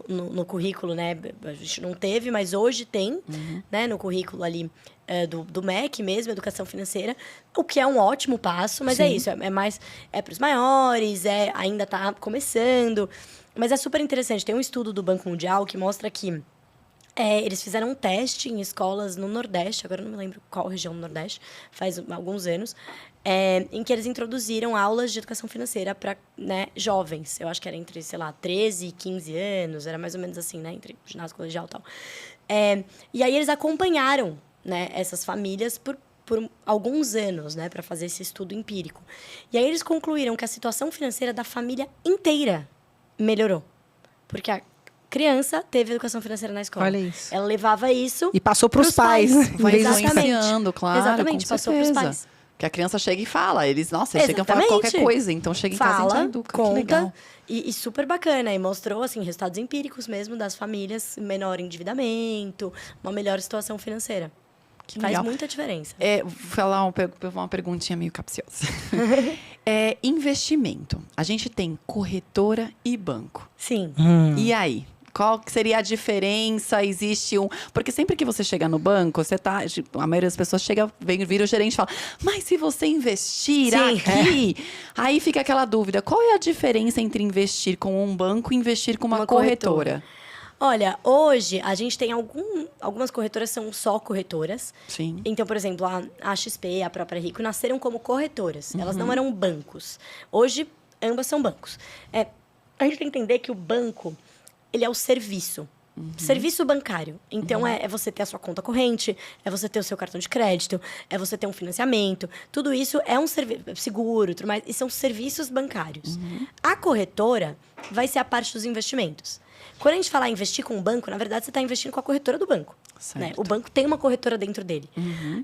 No currículo, né? A gente não teve, mas hoje tem, né? No currículo ali do MEC mesmo, Educação Financeira, o que é um ótimo passo, mas Sim. é isso, mais para os maiores, ainda está começando, mas é super interessante. Tem um estudo do Banco Mundial que mostra que eles fizeram um teste em escolas no Nordeste, agora eu não me lembro qual região do Nordeste, faz alguns anos, em que eles introduziram aulas de educação financeira para, né, jovens. Eu acho que era entre, 13 e 15 anos, era mais ou menos assim, né, entre ginásio, colegial e tal. E aí eles acompanharam, né, essas famílias por alguns anos, né, para fazer esse estudo empírico. E aí eles concluíram que a situação financeira da família inteira melhorou. Porque a criança teve educação financeira na escola. Olha isso. Ela levava isso... E passou pros pais. Vai Exatamente. influenciando, claro. Exatamente, com passou pros certeza. pais. Que a criança chega e fala. Eles chegam a falar Exatamente. qualquer coisa. Então chega em casa e já educa. Conta, que legal. E super bacana. E mostrou, assim, resultados empíricos mesmo das famílias, menor endividamento, uma melhor situação financeira. Que Faz legal. muita diferença. Vou falar uma perguntinha meio capciosa. Investimento. A gente tem corretora e banco. Sim. E aí? Qual que seria a diferença? Existe um... Porque sempre que você chega no banco, a maioria das pessoas vira o gerente e fala, mas se você investir aqui... Aí fica aquela dúvida, qual é a diferença entre investir com um banco e investir com uma corretora? Olha, hoje a gente tem algumas corretoras são só corretoras. Sim. Então, por exemplo, a XP, a própria Rico, nasceram como corretoras. Elas não eram bancos. Hoje, ambas são bancos. A gente tem que entender que o banco, ele é o serviço. Serviço bancário. Então, é você ter a sua conta corrente, é você ter o seu cartão de crédito, é você ter um financiamento. Tudo isso é um seguro, tudo mais. E são serviços bancários. A corretora vai ser a parte dos investimentos. Quando a gente fala investir com o banco, na verdade, você está investindo com a corretora do banco. Né? O banco tem uma corretora dentro dele.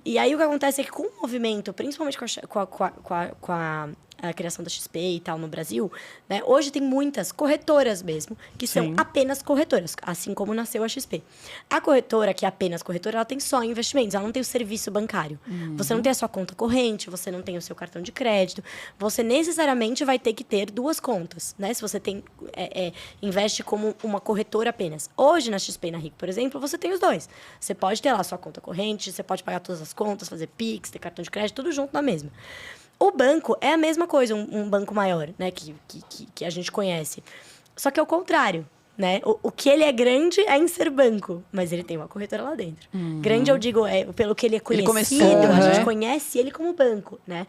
E aí, o que acontece é que com o movimento, principalmente com a criação da XP e tal no Brasil, né? Hoje tem muitas corretoras mesmo, que são apenas corretoras, assim como nasceu a XP. A corretora, que é apenas corretora, ela tem só investimentos, ela não tem o serviço bancário. Você não tem a sua conta corrente, você não tem o seu cartão de crédito, você necessariamente vai ter que ter duas contas, né? Se você investe como uma corretora apenas. Hoje, na XP e na Rico, por exemplo, você tem os dois. Você pode ter lá a sua conta corrente, você pode pagar todas as contas, fazer Pix, ter cartão de crédito, tudo junto na mesma. O banco é a mesma coisa, um banco maior, né, que a gente conhece. Só que é o contrário, né? O que ele é grande é em ser banco, mas ele tem uma corretora lá dentro. Grande, eu digo, pelo que ele é conhecido, a gente conhece ele como banco, né?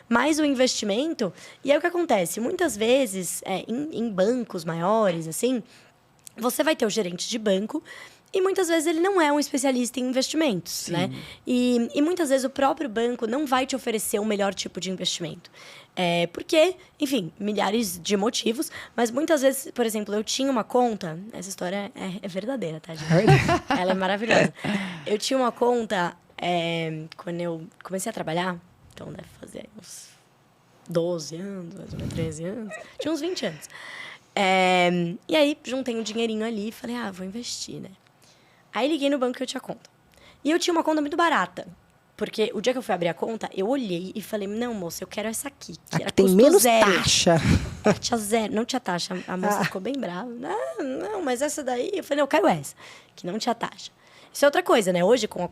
Mas o investimento, e aí o que acontece? Muitas vezes, em bancos maiores, assim, você vai ter o gerente de banco, e muitas vezes ele não é um especialista em investimentos, né? E muitas vezes o próprio banco não vai te oferecer o melhor tipo de investimento. Porque, enfim, milhares de motivos, mas muitas vezes, por exemplo, eu tinha uma conta, essa história é verdadeira, tá, gente? Ela é maravilhosa. Eu tinha uma conta, quando eu comecei a trabalhar, então deve fazer uns 12 anos, mais ou menos 13 anos, tinha uns 20 anos. E aí, juntei um dinheirinho ali e falei, vou investir, né? Aí liguei no banco que eu tinha conta. E eu tinha uma conta muito barata. Porque o dia que eu fui abrir a conta, eu olhei e falei, não, moça, eu quero essa aqui. Que Aqui tem menos zero. taxa. Tinha zero, não tinha taxa. A moça ficou bem brava. Não, mas essa daí... Eu falei, não, eu quero essa, que não tinha taxa. Isso é outra coisa, né? Hoje, com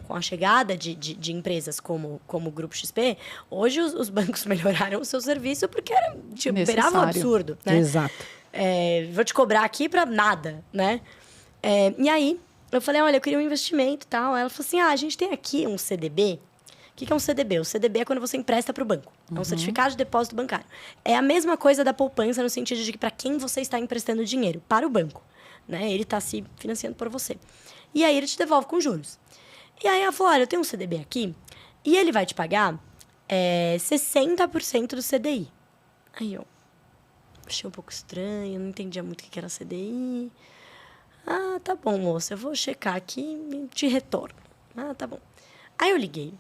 a chegada de empresas como o Grupo XP, hoje os bancos melhoraram o seu serviço porque era, beirava um absurdo, né? Exato. Vou te cobrar aqui pra nada, né? E aí, eu falei, olha, eu queria um investimento e tal. Ela falou assim, a gente tem aqui um CDB. O que é um CDB? O CDB é quando você empresta para o banco. É um certificado de depósito bancário. É a mesma coisa da poupança no sentido de que para quem você está emprestando dinheiro? Para o banco. Né? Ele está se financiando por você. E aí, ele te devolve com juros. E aí, ela falou, olha, eu tenho um CDB aqui e ele vai te pagar 60% do CDI. Aí eu achei um pouco estranho, não entendia muito o que era CDI. Tá bom, moça, eu vou checar aqui e te retorno. Tá bom. Aí eu liguei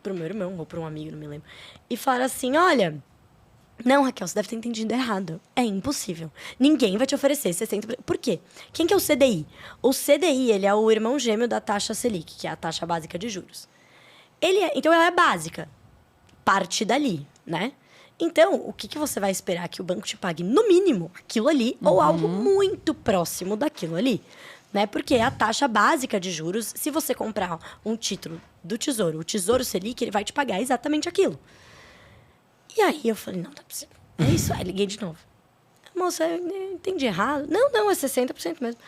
pro meu irmão ou para um amigo, não me lembro, e falaram assim, olha, não, Raquel, você deve ter entendido errado. É impossível. Ninguém vai te oferecer 60%. Por quê? Quem que é o CDI? O CDI, ele é o irmão gêmeo da taxa Selic, que é a taxa básica de juros. Então, ela é básica. Parte dali, né? Então, o que você vai esperar? Que o banco te pague, no mínimo, aquilo ali, ou algo muito próximo daquilo ali. Né? Porque a taxa básica de juros, se você comprar um título do Tesouro, o Tesouro Selic, ele vai te pagar exatamente aquilo. E aí eu falei, não, tá possível. É isso. Aí liguei de novo. Moça, eu entendi errado. Não, é 60% mesmo.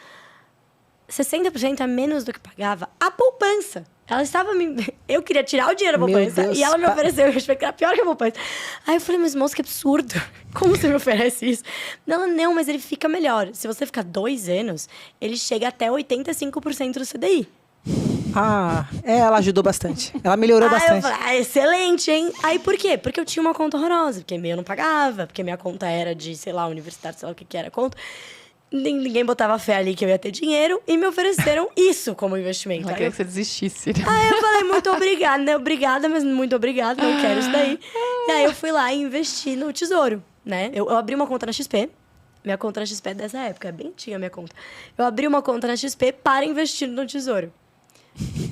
60% é menos do que pagava a poupança. Ela estava Eu queria tirar o dinheiro da poupança e ela me ofereceu, eu achei que era pior que a poupança. Aí eu falei, mas moça, que absurdo. Como você me oferece isso? Não, mas ele fica melhor. Se você ficar 2 anos, ele chega até 85% do CDI. Ela ajudou bastante. Ela melhorou bastante. Eu falei, excelente, hein? Aí por quê? Porque eu tinha uma conta horrorosa, porque eu não pagava, porque minha conta era de, sei lá, universitário, sei lá o que era a conta. Ninguém botava fé ali que eu ia ter dinheiro e me ofereceram isso como investimento. Ela queria que você desistisse. Aí eu falei, muito obrigada, né? Obrigada, mas muito obrigada, não quero isso daí. E aí eu fui lá e investi no Tesouro, né? Eu abri uma conta na XP. Minha conta na XP é dessa época, é bem antiga a minha conta. Eu abri uma conta na XP para investir no Tesouro.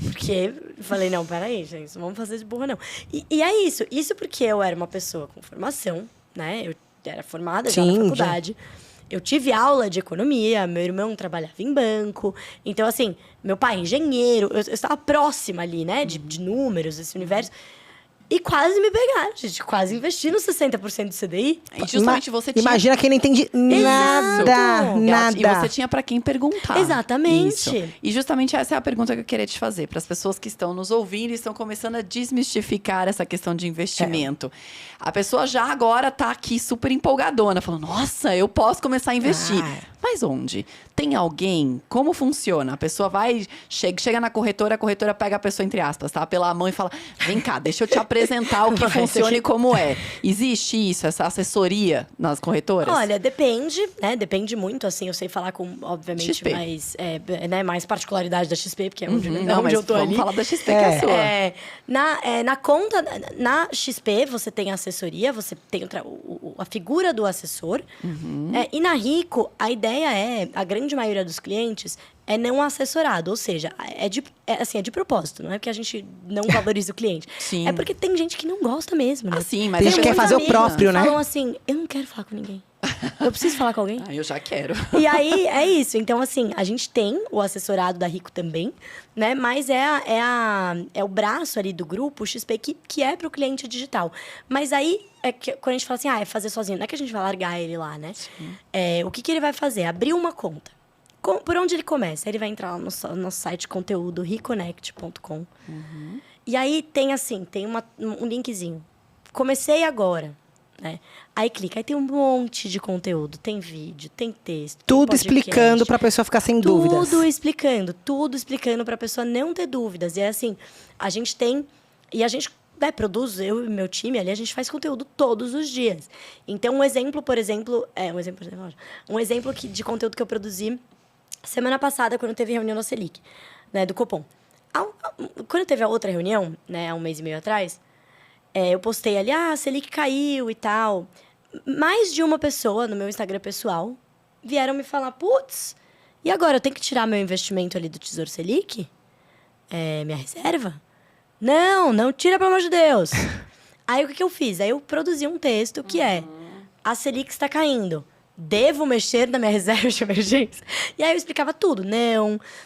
Porque eu falei, não, peraí, gente, não vamos fazer de burra, não. E é isso. Isso porque eu era uma pessoa com formação, né? Eu era formada já na faculdade. Eu tive aula de economia, meu irmão trabalhava em banco. Então, assim, meu pai é engenheiro. Eu estava próxima ali, né? De números, desse universo. E quase me pegaram, gente. Quase investi no 60% do CDI. E justamente você tinha... Imagina quem não entende nada. E você tinha para quem perguntar. Exatamente. Isso. E justamente essa é a pergunta que eu queria te fazer. Para as pessoas que estão nos ouvindo e estão começando a desmistificar essa questão de investimento. A pessoa já agora tá aqui super empolgadona. Falando, nossa, eu posso começar a investir. Mas onde? Tem alguém? Como funciona? A pessoa vai, chega na corretora, a corretora pega a pessoa, entre aspas, tá? Pela mão e fala, vem cá, deixa eu te apresentar o que funciona e como é. Existe isso, essa assessoria nas corretoras? Olha, depende, né? Depende muito, assim. Eu sei falar com, obviamente, XP. mais particularidade da XP, porque é onde, onde eu tô ali. Vamos falar da XP, que é a sua. Na conta, na XP, você tem a assessoria, você tem a figura do assessor. E na Rico, a ideia a grande maioria dos clientes é não assessorado, ou seja, é de propósito, não é porque a gente não valoriza o cliente. Sim. É porque tem gente que não gosta mesmo, né? Sim, mas tem gente que quer fazer o próprio, né? Falam assim, eu não quero falar com ninguém. Eu preciso falar com alguém. Eu já quero. E aí, é isso. Então, assim, a gente tem o assessorado da Rico também, né? Mas é o braço ali do grupo XP que é para o cliente digital. Mas aí, quando a gente fala assim, é fazer sozinho, não é que a gente vai largar ele lá, né? O que ele vai fazer? Abrir uma conta. Por onde ele começa? Ele vai entrar lá no nosso site de conteúdo, reconnect.com. E aí, tem um linkzinho. Comecei agora. Né? Aí clica, aí tem um monte de conteúdo, tem vídeo, tem texto, tudo tem explicando para a pessoa ficar sem dúvidas. Tudo explicando para a pessoa não ter dúvidas. E é assim, a gente tem produz, eu e meu time ali, a gente faz conteúdo todos os dias. Então, um exemplo de conteúdo que eu produzi semana passada, quando teve reunião da Selic, né, do Copom. Quando teve a outra reunião, né, há 1 mês e meio atrás, eu postei ali, a Selic caiu e tal. Mais de uma pessoa no meu Instagram pessoal vieram me falar, putz, e agora eu tenho que tirar meu investimento ali do Tesouro Selic? minha reserva? Não tira, pelo amor de Deus. Aí, o que eu fiz? Aí, eu produzi um texto que a Selic está caindo. Devo mexer na minha reserva de emergência? E aí eu explicava tudo.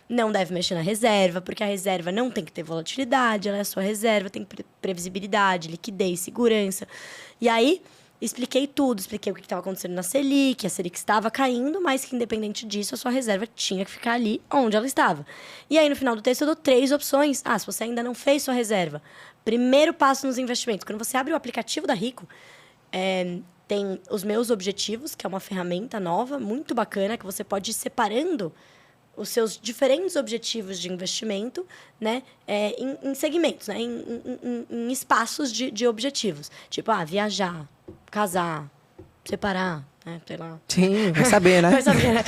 Não deve mexer na reserva, porque a reserva não tem que ter volatilidade, ela é a sua reserva, tem previsibilidade, liquidez, segurança. E aí, expliquei tudo, expliquei o que estava acontecendo na Selic, a Selic estava caindo, mas que independente disso, a sua reserva tinha que ficar ali onde ela estava. E aí, no final do texto, eu dou 3 opções. Se você ainda não fez sua reserva, primeiro passo nos investimentos. Quando você abre o aplicativo da Rico, tem os meus objetivos, que é uma ferramenta nova, muito bacana, que você pode ir separando os seus diferentes objetivos de investimento, né, em segmentos, né, em espaços de objetivos. Tipo, viajar, casar, separar, né, sei lá. Sim, vai saber, né? Vai saber, né?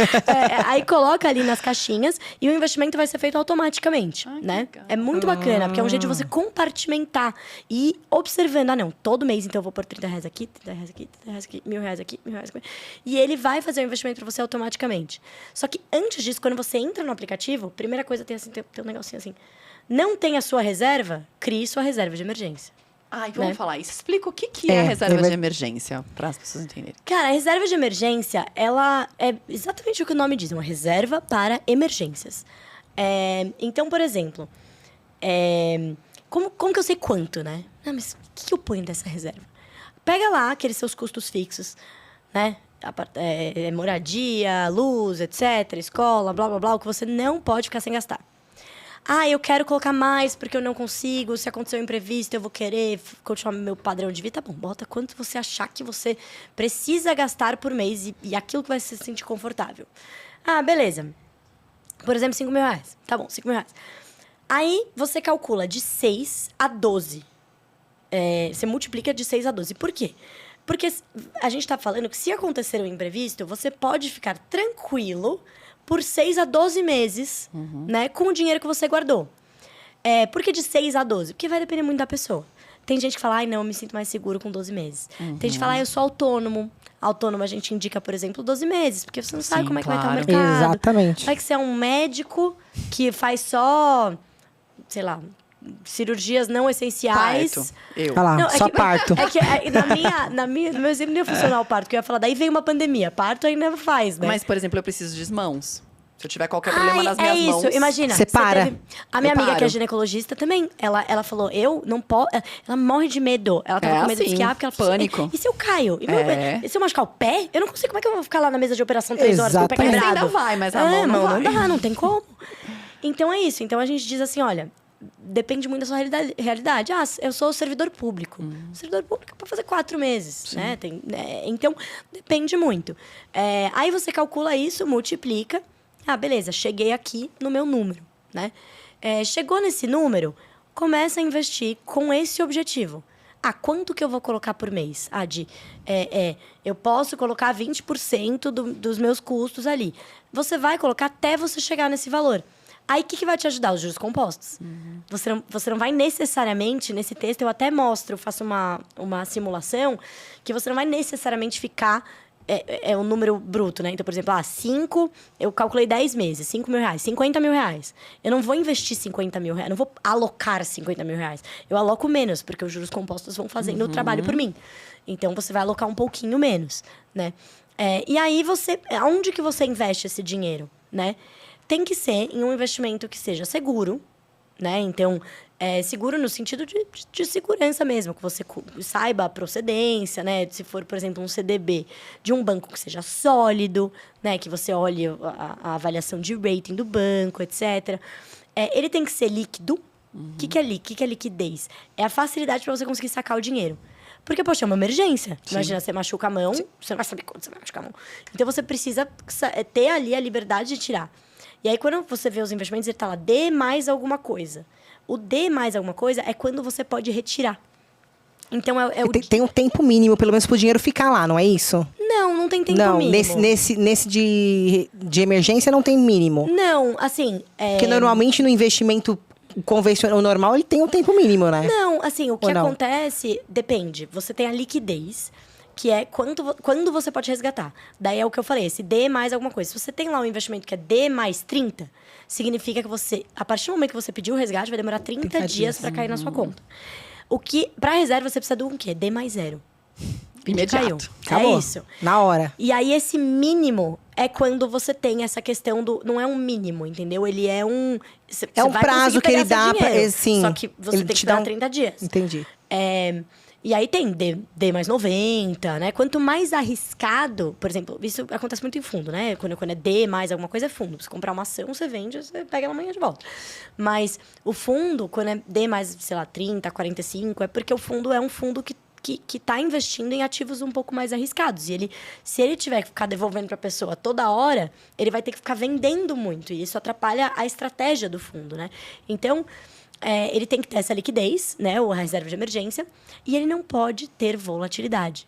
Aí coloca ali nas caixinhas e o investimento vai ser feito automaticamente, né? Legal. É muito bacana, porque é um jeito de você compartimentar e ir observando. Todo mês, então, eu vou pôr R$30 aqui, R$30 aqui, R$30 aqui, R$1.000 aqui, R$1.000 aqui. E ele vai fazer o investimento para você automaticamente. Só que antes disso, quando você entra no aplicativo, primeira coisa tem um negocinho assim. Não tem a sua reserva? Crie sua reserva de emergência. Vamos falar isso. Explica o que é a reserva de emergência, para as pessoas entenderem. Cara, a reserva de emergência, ela é exatamente o que o nome diz, uma reserva para emergências. Então, por exemplo, como que eu sei quanto, né? Mas o que eu ponho dessa reserva? Pega lá aqueles seus custos fixos, né? Moradia, luz, etc., escola, blá, blá, blá, o que você não pode ficar sem gastar. Eu quero colocar mais porque eu não consigo. Se acontecer um imprevisto, eu vou querer continuar meu padrão de vida. Tá bom, bota quanto você achar que você precisa gastar por mês e aquilo que vai se sentir confortável. Beleza. Por exemplo, R$5.000. Tá bom, R$5.000. Aí, você calcula de 6 a 12. Você multiplica de 6 a 12. Por quê? Porque a gente tá falando que se acontecer um imprevisto, você pode ficar tranquilo por 6 a 12 meses, né? Com o dinheiro que você guardou. Por que de 6 a 12? Porque vai depender muito da pessoa. Tem gente que fala, não, eu me sinto mais seguro com 12 meses. Tem gente que fala, eu sou autônomo. Autônomo a gente indica, por exemplo, 12 meses. Porque você não sabe como é que vai estar o mercado. Exatamente. Vai que você é um médico que faz só, sei lá, cirurgias não essenciais. Parto. Eu. Olha lá, Não, só parto. No meu exemplo, não ia funcionar o parto, que eu ia falar, daí veio uma pandemia. Parto ainda faz, né? Mas, por exemplo, eu preciso de mãos. Se eu tiver qualquer problema nas minhas mãos... Imagina. Separa. A minha amiga, paro. que é ginecologista, também, ela falou, eu não posso... Ela morre de medo. Ela tava com medo de assim, esquiar, porque ela falou, pânico. E se eu caio? E se eu machucar o pé? Eu não consigo. Como é que eu vou ficar lá na mesa de operação 3 horas com o pé Exatamente. quebrado? Ainda vai, mas a mão não vai. Não dá, não tem como. Então, é isso. Então, a gente diz assim, olha... Depende muito da sua realidade. Eu sou servidor público. Servidor público é para fazer 4 meses, né? Então, depende muito. Aí você calcula isso, multiplica. Beleza, cheguei aqui no meu número, né? Chegou nesse número, começa a investir com esse objetivo. Quanto que eu vou colocar por mês? Eu posso colocar 20% dos meus custos ali. Você vai colocar até você chegar nesse valor. Aí, o que vai te ajudar? Os juros compostos. Você não vai necessariamente, nesse texto eu até mostro, eu faço uma simulação, que você não vai necessariamente ficar... um número bruto, né? Então, por exemplo, 5, eu calculei 10 meses, R$5.000, R$50.000. Eu não vou investir R$50.000, não vou alocar R$50.000. Eu aloco menos, porque os juros compostos vão fazendo o trabalho por mim. Então, você vai alocar um pouquinho menos, né? E aí, onde que você investe esse dinheiro, né? Tem que ser em um investimento que seja seguro, né? Então, seguro no sentido de segurança mesmo, que você saiba a procedência, né? Se for, por exemplo, um CDB de um banco que seja sólido, né? Que você olhe a avaliação de rating do banco, etc. Ele tem que ser líquido. O que é líquido? O que é liquidez? É a facilidade para você conseguir sacar o dinheiro. Porque, poxa, é uma emergência. Sim. Imagina, você machuca a mão, você não vai saber quando você vai machucar a mão. Então, você precisa ter ali a liberdade de tirar. E aí, quando você vê os investimentos, ele tá lá, dê mais alguma coisa. O dê mais alguma coisa é quando você pode retirar. Então, tem um tempo mínimo, pelo menos, pro dinheiro ficar lá, não é isso? Não tem tempo mínimo. Nesse de emergência não tem mínimo. Não, assim... Porque normalmente no investimento convencional, normal, ele tem um tempo mínimo, né? Não, assim, o que acontece, depende. Você tem a liquidez, que é quando você pode resgatar. Daí é o que eu falei, esse D mais alguma coisa. Se você tem lá um investimento que é D mais 30, significa que você, a partir do momento que você pediu o resgate, vai demorar 30 dias para cair na sua conta. O que, para reserva, você precisa do quê? D mais 0. Imediato. Caiu. Acabou. É isso. Na hora. E aí, esse mínimo é quando você tem essa questão do... Não é um mínimo, entendeu? Ele é um... É um prazo que ele dá pra... Sim, só que você ele tem que te dá esperar 30 dias. Entendi. E aí tem D mais 90, né? Quanto mais arriscado... Por exemplo, isso acontece muito em fundo, né? Quando é D mais alguma coisa, é fundo. Você comprar uma ação, você vende, você pega ela amanhã de volta. Mas o fundo, quando é D mais, sei lá, 30, 45, é porque o fundo é um fundo que está investindo em ativos um pouco mais arriscados. E se ele tiver que ficar devolvendo para a pessoa toda hora, ele vai ter que ficar vendendo muito. E isso atrapalha a estratégia do fundo, né? Então, ele tem que ter essa liquidez, né? Ou a reserva de emergência. E ele não pode ter volatilidade.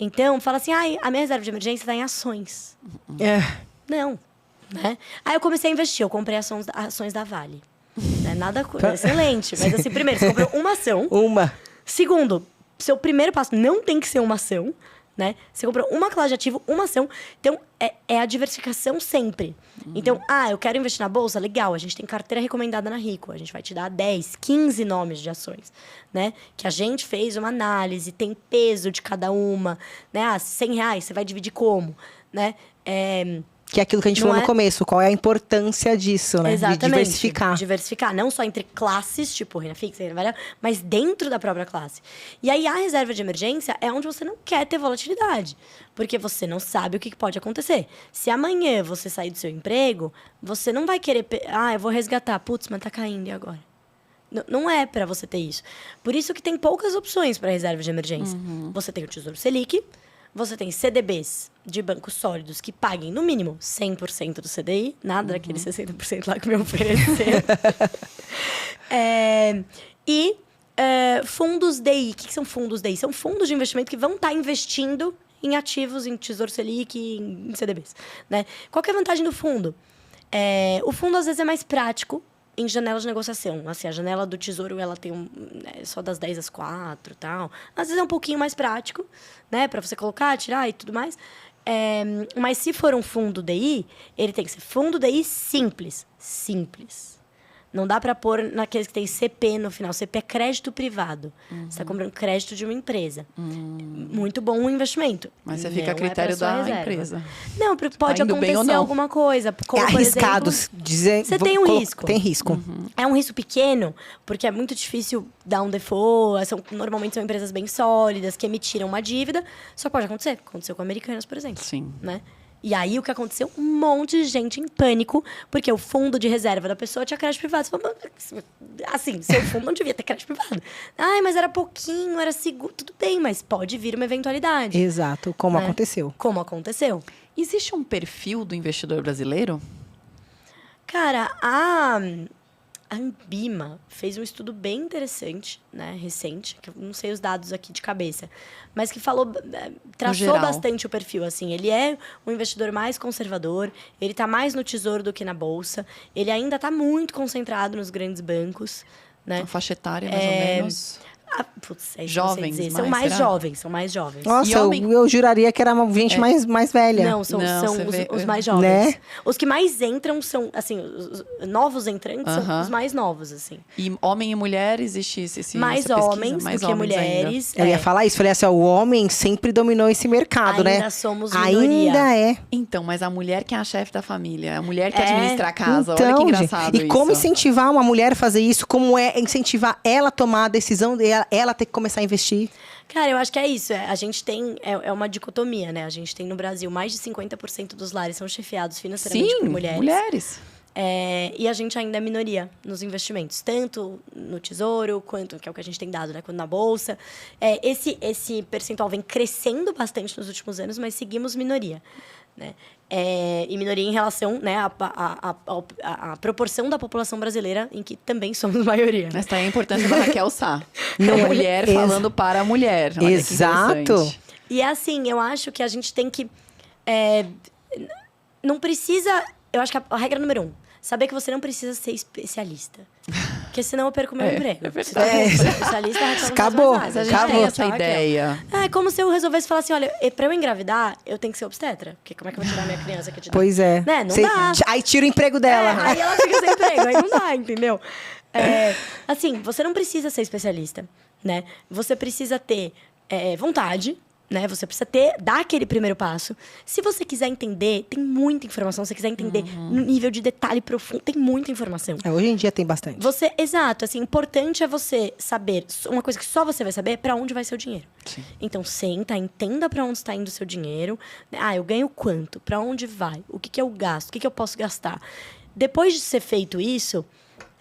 Então, fala assim, a minha reserva de emergência está em ações. Não. Né? Aí eu comecei a investir. Eu comprei ações da Vale. Não é nada excelente. Mas assim, primeiro, você comprou uma ação. Segundo, seu primeiro passo não tem que ser uma ação, né? Você comprou uma classe de ativo, uma ação. Então, é a diversificação sempre. Então, eu quero investir na bolsa? Legal, a gente tem carteira recomendada na Rico. A gente vai te dar 10, 15 nomes de ações, né? Que a gente fez uma análise, tem peso de cada uma, né? R$100, você vai dividir como, né? Que é aquilo que a gente falou no começo. Qual é a importância disso, né? Exatamente. De diversificar. Diversificar, não só entre classes, tipo renda fixa, renda variável, mas dentro da própria classe. E aí, a reserva de emergência é onde você não quer ter volatilidade. Porque você não sabe o que pode acontecer. Se amanhã você sair do seu emprego, você não vai querer... eu vou resgatar. Putz, mas tá caindo, e agora? Não é para você ter isso. Por isso que tem poucas opções para reserva de emergência. Você tem o Tesouro Selic, você tem CDBs de bancos sólidos que paguem, no mínimo, 100% do CDI. Nada daquele 60% lá que me ofereceram. Fundos DI. O que são fundos DI? São fundos de investimento que vão estar investindo em ativos, em Tesouro Selic, em CDBs. Né? Qual que é a vantagem do fundo? O fundo, às vezes, é mais prático em janela de negociação. Assim, a janela do Tesouro, ela tem só das 10 às 4 e tal. Às vezes é um pouquinho mais prático, né? Para você colocar, tirar e tudo mais. Mas se for um fundo DI, ele tem que ser fundo DI simples. Simples. Não dá para pôr naqueles que tem CP no final. CP é crédito privado. Você está comprando crédito de uma empresa. Muito bom o investimento. Mas você fica a critério da empresa. Não, pode acontecer alguma coisa. Como, arriscado. Você tem um risco. Tem risco. É um risco pequeno, porque é muito difícil dar um default. Normalmente são empresas bem sólidas, que emitiram uma dívida. Só pode acontecer. Aconteceu com Americanas, por exemplo. Sim. Né? E aí, o que aconteceu? Um monte de gente em pânico, porque o fundo de reserva da pessoa tinha crédito privado. Você fala, assim, seu fundo não devia ter crédito privado. Mas era pouquinho, era seguro. Tudo bem, mas pode vir uma eventualidade. Exato, como aconteceu. Como aconteceu. Existe um perfil do investidor brasileiro? Cara, a Ambima fez um estudo bem interessante, né, recente, que eu não sei os dados aqui de cabeça, mas que traçou bastante o perfil, assim. Ele é um investidor mais conservador, ele está mais no tesouro do que na bolsa, ele ainda está muito concentrado nos grandes bancos, né? A faixa etária, mais ou menos? Jovens, são mais jovens, são mais jovens. Nossa, eu juraria que era uma gente mais velha. Não, são os mais jovens. Né? Os que mais entram são, assim, os novos entrantes são os mais novos, assim. E homem e mulher, existe mais homens do que mulheres. Eu ia falar isso, falei assim, o homem sempre dominou esse mercado, né? Ainda somos minoria. Ainda é. Então, mas a mulher que é a chefe da família, a mulher que administra a casa, então, olha que engraçado gente, isso. E como incentivar uma mulher a fazer isso, como é incentivar ela a tomar a decisão dela, ela ter que começar a investir? Cara, eu acho que é isso. A gente tem... É uma dicotomia, né? A gente tem no Brasil mais de 50% dos lares são chefiados financeiramente por mulheres. E a gente ainda é minoria nos investimentos. Tanto no Tesouro, quanto... Que é o que a gente tem dado, né? Quanto na Bolsa. Esse percentual vem crescendo bastante nos últimos anos, mas seguimos minoria, né? E minoria em relação, né, à proporção da população brasileira, em que também somos maioria. Mas tá aí a importância da Raquel Sá. A mulher falando para a mulher. Olha, exato. E assim, eu acho que a gente tem que... não precisa... Eu acho que a regra número 1, saber que você não precisa ser especialista. Porque senão eu perco meu emprego. É verdade. Se tu for especialista, Acabou. Mas a gente Acabou. tem essa ideia. É como se eu resolvesse falar assim, olha, pra eu engravidar, eu tenho que ser obstetra. Porque como é que eu vou tirar minha criança aqui de dentro? Pois é. Né? Não dá. Aí tira o emprego dela. Aí ela fica sem emprego, aí não dá, entendeu? Assim, você não precisa ser especialista, né? Você precisa ter vontade, né? Você precisa dar aquele primeiro passo. Se você quiser entender, tem muita informação. Se você quiser entender no nível de detalhe profundo, tem muita informação. Hoje em dia tem bastante. Exato, assim, importante é você saber, uma coisa que só você vai saber, é pra onde vai seu dinheiro. Sim. Então, senta, entenda pra onde está indo o seu dinheiro. Eu ganho quanto? Pra onde vai? O que eu gasto? O que eu posso gastar? Depois de ser feito isso,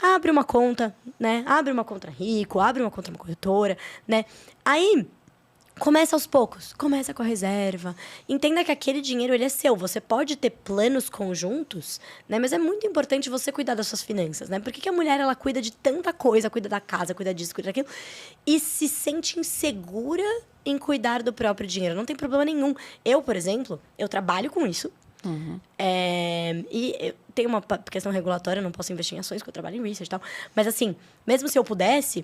abre uma conta, né? Abre uma conta Rico, abre uma conta numa corretora, né? Aí, começa aos poucos. Começa com a reserva. Entenda que aquele dinheiro, ele é seu. Você pode ter planos conjuntos, né? Mas é muito importante você cuidar das suas finanças, né? Por que a mulher, ela cuida de tanta coisa? Cuida da casa, cuida disso, cuida daquilo. E se sente insegura em cuidar do próprio dinheiro. Não tem problema nenhum. Eu, por exemplo, eu trabalho com isso. E tem uma questão regulatória, eu não posso investir em ações, porque eu trabalho em research e tal. Mas assim, mesmo se eu pudesse,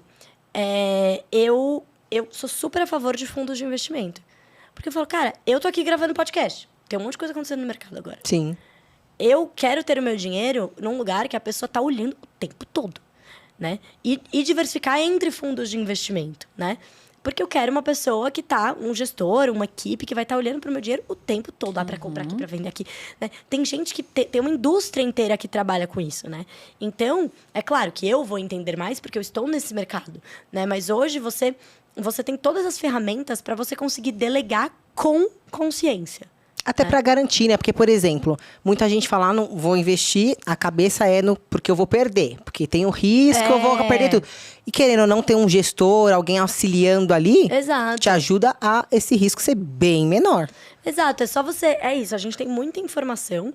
eu sou super a favor de fundos de investimento. Porque eu falo, cara, eu tô aqui gravando podcast. Tem um monte de coisa acontecendo no mercado agora. Sim. Eu quero ter o meu dinheiro num lugar que a pessoa tá olhando o tempo todo, né? E diversificar entre fundos de investimento, né? Porque eu quero uma pessoa que tá, um gestor, uma equipe que vai estar olhando pro meu dinheiro o tempo todo. Pra comprar aqui, pra vender aqui, né? Tem gente que tem uma indústria inteira que trabalha com isso, né? Então, é claro que eu vou entender mais porque eu estou nesse mercado, né? Mas hoje você tem todas as ferramentas para você conseguir delegar com consciência. Até para garantir, né? Porque, por exemplo, muita gente fala, não vou investir, a cabeça porque eu vou perder. Porque tem o risco, eu vou perder tudo. E querendo ou não ter um gestor, alguém auxiliando ali, Exato. te ajuda a esse risco ser bem menor. Exato, é só você... É isso, a gente tem muita informação.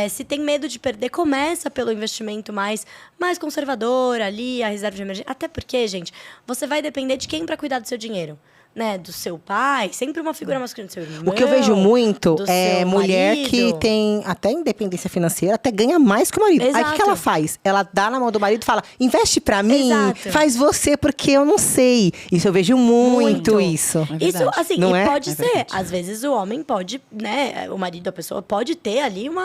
Se tem medo de perder, começa pelo investimento mais conservador ali, a reserva de emergência. Até porque, gente, você vai depender de quem para cuidar do seu dinheiro. Né, do seu pai, sempre uma figura masculina do seu irmão. O que eu vejo muito do é seu mulher marido. que tem até independência financeira, até ganha mais que o marido. Aí o Exato. que ela faz? Ela dá na mão do marido e fala, investe pra mim, Exato. faz você, porque eu não sei. Isso eu vejo muito isso. É Isso, verdade. assim, Não e é? pode É ser. verdade. Às vezes o homem pode, né? O marido da pessoa pode ter ali um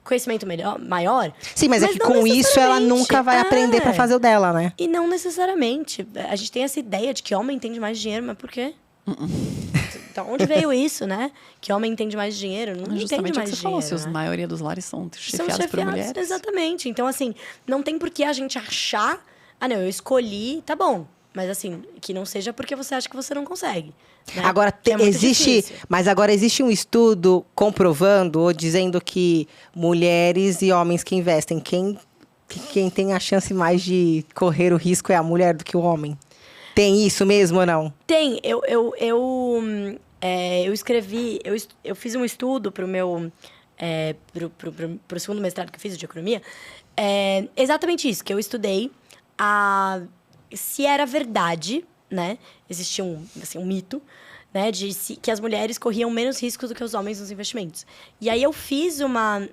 conhecimento maior. Sim, mas é que não com isso ela necessariamente. nunca vai aprender pra fazer o dela, né? E não necessariamente. A gente tem essa ideia de que homem entende mais dinheiro, mas por quê? Então, onde veio isso, né? Que homem entende mais dinheiro, não entende Justamente o mais que você dinheiro. falou, se a né? maioria dos lares são São chefiados por mulheres. exatamente. Então, assim, não tem por que a gente achar... não, eu escolhi, tá bom. Mas, assim, que não seja porque você acha que você não consegue. Né? Agora, Que é muito existe. difícil. Mas agora existe um estudo comprovando ou dizendo que mulheres e homens que investem, quem tem a chance mais de correr o risco é a mulher do que o homem? Tem isso mesmo ou não? Tem. Eu escrevi... Eu fiz um estudo pro meu... pro segundo mestrado que eu fiz de economia. Exatamente isso. Que eu estudei se era verdade, né? Existia um mito, né? Que as mulheres corriam menos riscos do que os homens nos investimentos. E aí eu fiz uma